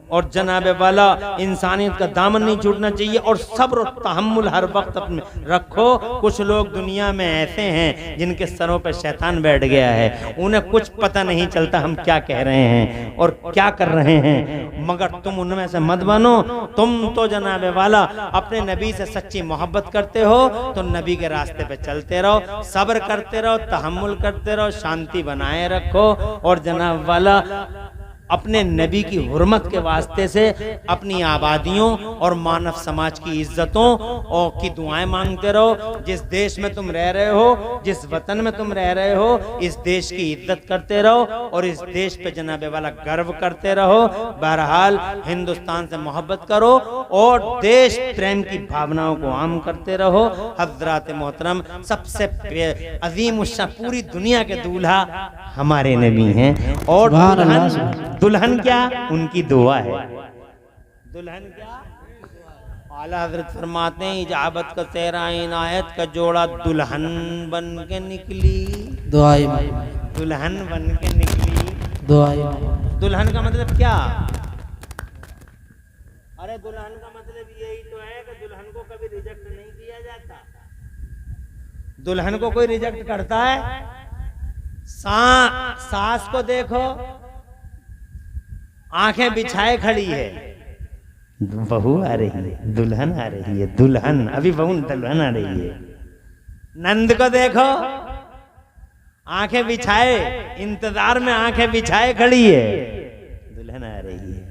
[SPEAKER 1] और जनाबे वाला इंसानियत का दामन नहीं छूटना चाहिए, और सब्र और तहम्मुल हर वक्त अपने रखो। कुछ लोग दुनिया में ऐसे हैं जिनके सरों पर शैतान बैठ गया है, उन्हें कुछ पता नहीं चलता हम क्या कह रहे हैं और क्या कर रहे हैं, मगर तुम उनमें से मत बनो। तुम तो जनाबे वाला अपने नबी से सच्ची मोहब्बत करते हो तो नबी के रास्ते पे चलते रहो, सब्र करते रहो, तहम्मुल करते रहो, शांति बनाए रखो, और जनाब वाला अपने नबी की हुर्मत के वास्ते से अपनी आबादियों और मानव समाज की इज्जतों और की दुआएं मांगते रहो। जिस देश में तुम रह रहे हो, जिस वतन में तुम रह रहे हो, इस देश की इज्जत करते रहो और इस देश पे जनाबे वाला गर्व करते रहो। बहरहाल हिंदुस्तान से मोहब्बत करो
[SPEAKER 2] और देश प्रेम की भावनाओं को आम करते रहो। हजरत मोहतरम सबसे अजीम पूरी दुनिया के दूल्हा हमारे नबी हैं, और दुल्हन क्या, उनकी दुआ है। दुल्हन क्या, आला हजरत फरमाते हैं इजाबत का सेहरा इनायत का जोड़ा दुल्हन बन के निकली,
[SPEAKER 4] दुआई
[SPEAKER 2] दुल्हन बन के निकली,
[SPEAKER 4] दुआई।
[SPEAKER 2] दुल्हन का मतलब क्या? अरे दुल्हन का मतलब यही तो है कि दुल्हन को कभी रिजेक्ट नहीं किया जाता। दुल्हन को कोई रिजेक्ट करता है? सास को देखो, आंखें बिछाए खड़ी है,
[SPEAKER 5] बहू आ रही है, दुल्हन आ रही है, दुल्हन अभी बहू दुल्हन आ रही है।
[SPEAKER 2] नंद को देखो, आंखें बिछाए, इंतजार में आंखें बिछाए खड़ी है,
[SPEAKER 5] दुल्हन आ रही है।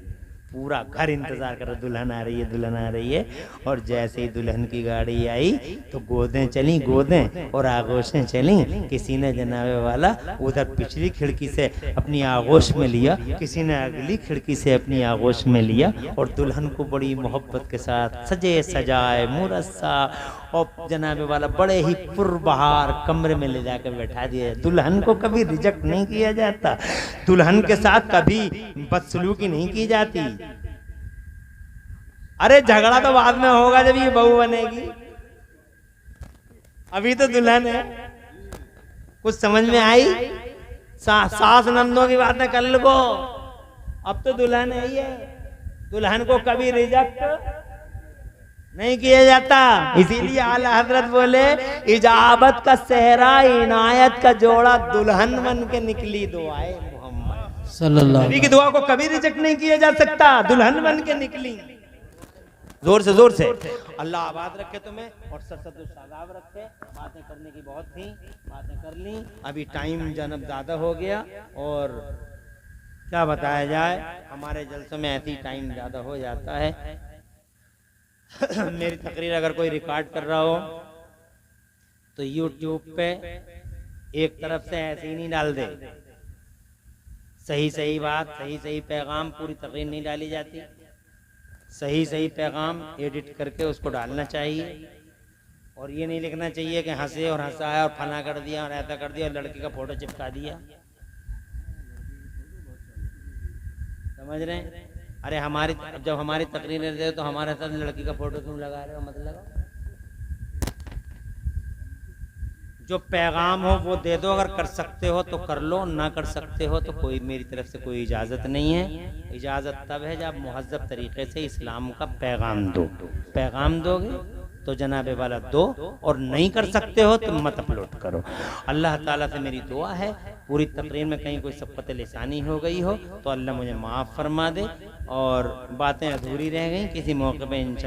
[SPEAKER 5] पूरा घर इंतजार कर रहा, दुल्हन आ रही है, दुल्हन आ रही है। और जैसे ही दुल्हन की गाड़ी आई तो गोदें चली, गोदें और आगोशें चली। किसी ने जनाबे वाला उधर पिछली खिड़की से अपनी आगोश में लिया, किसी ने अगली खिड़की से अपनी आगोश में लिया, और दुल्हन को बड़ी मोहब्बत के साथ सजे सजाए मुरस्सा और जनाबे वाला बड़े ही पुरबहार कमरे में ले जाकर बैठा दिया। दुल्हन को कभी रिजेक्ट नहीं किया जाता, दुल्हन के साथ कभी बदसलूकी नहीं की जाती। अरे झगड़ा तो बाद में होगा जब ये बहू बनेगी, अभी तो दुल्हन है। कुछ समझ में आई? सास नंदों की बातें कर लो, अब तो दुल्हन है ये। दुल्हन को कभी रिजेक्ट नहीं किया जाता, इसीलिए आला हजरत बोले इजाबत का सेहरा इनायत का जोड़ा दुल्हन बन के निकली दुआए मोहम्मद
[SPEAKER 4] सल्लल्लाहु
[SPEAKER 2] नबी की दुआ को कभी रिजेक्ट नहीं किया जा सकता, दुल्हन बन के निकली। जोर से अल्लाह आबाद रखे तुम्हें और शादाब रखे। बातें करने की बहुत थी, बातें कर ली, अभी टाइम जनब ज्यादा हो गया और क्या बताया जाए, हमारे जलसों में ऐसी टाइम ज्यादा हो जाता है। मेरी तकरीर अगर कोई रिकॉर्ड कर रहा हो तो YouTube पे एक तरफ से ऐसे ही नहीं डाल दे, सही बात, सही पैगाम, पूरी तकरीर नहीं डाली जाती। सही पैगाम एडिट करके उसको डालना चाहिए, और ये नहीं लिखना चाहिए कि हंसे और हंसाया और फना कर दिया और ऐसा कर दिया और लड़की का फोटो चिपका दिया। समझ रहे हैं? अरे जब हमारी तकरीर दे तो हमारे साथ लड़की का फोटो क्यों लगा रहे हो? मत लगाओ। जो पैगाम हो वो दे दो, अगर कर सकते हो तो कर लो, ना कर सकते हो तो कोई मेरी तरफ से कोई इजाज़त नहीं है। इजाज़त तब है जब मुहज़्ज़ब तरीके से इस्लाम का पैगाम दो। पैगाम दोगे तो जनाबे वाला दो, और नहीं कर सकते हो तो मत अपलोड करो। अल्लाह ताला से मेरी दुआ है पूरी तकरीर में कहीं कोई सबकत लिसानी हो गई हो तो अल्लाह मुझे माफ़ फरमा दे, और बातें अधूरी रह गई किसी मौके पे इंशाअल्लाह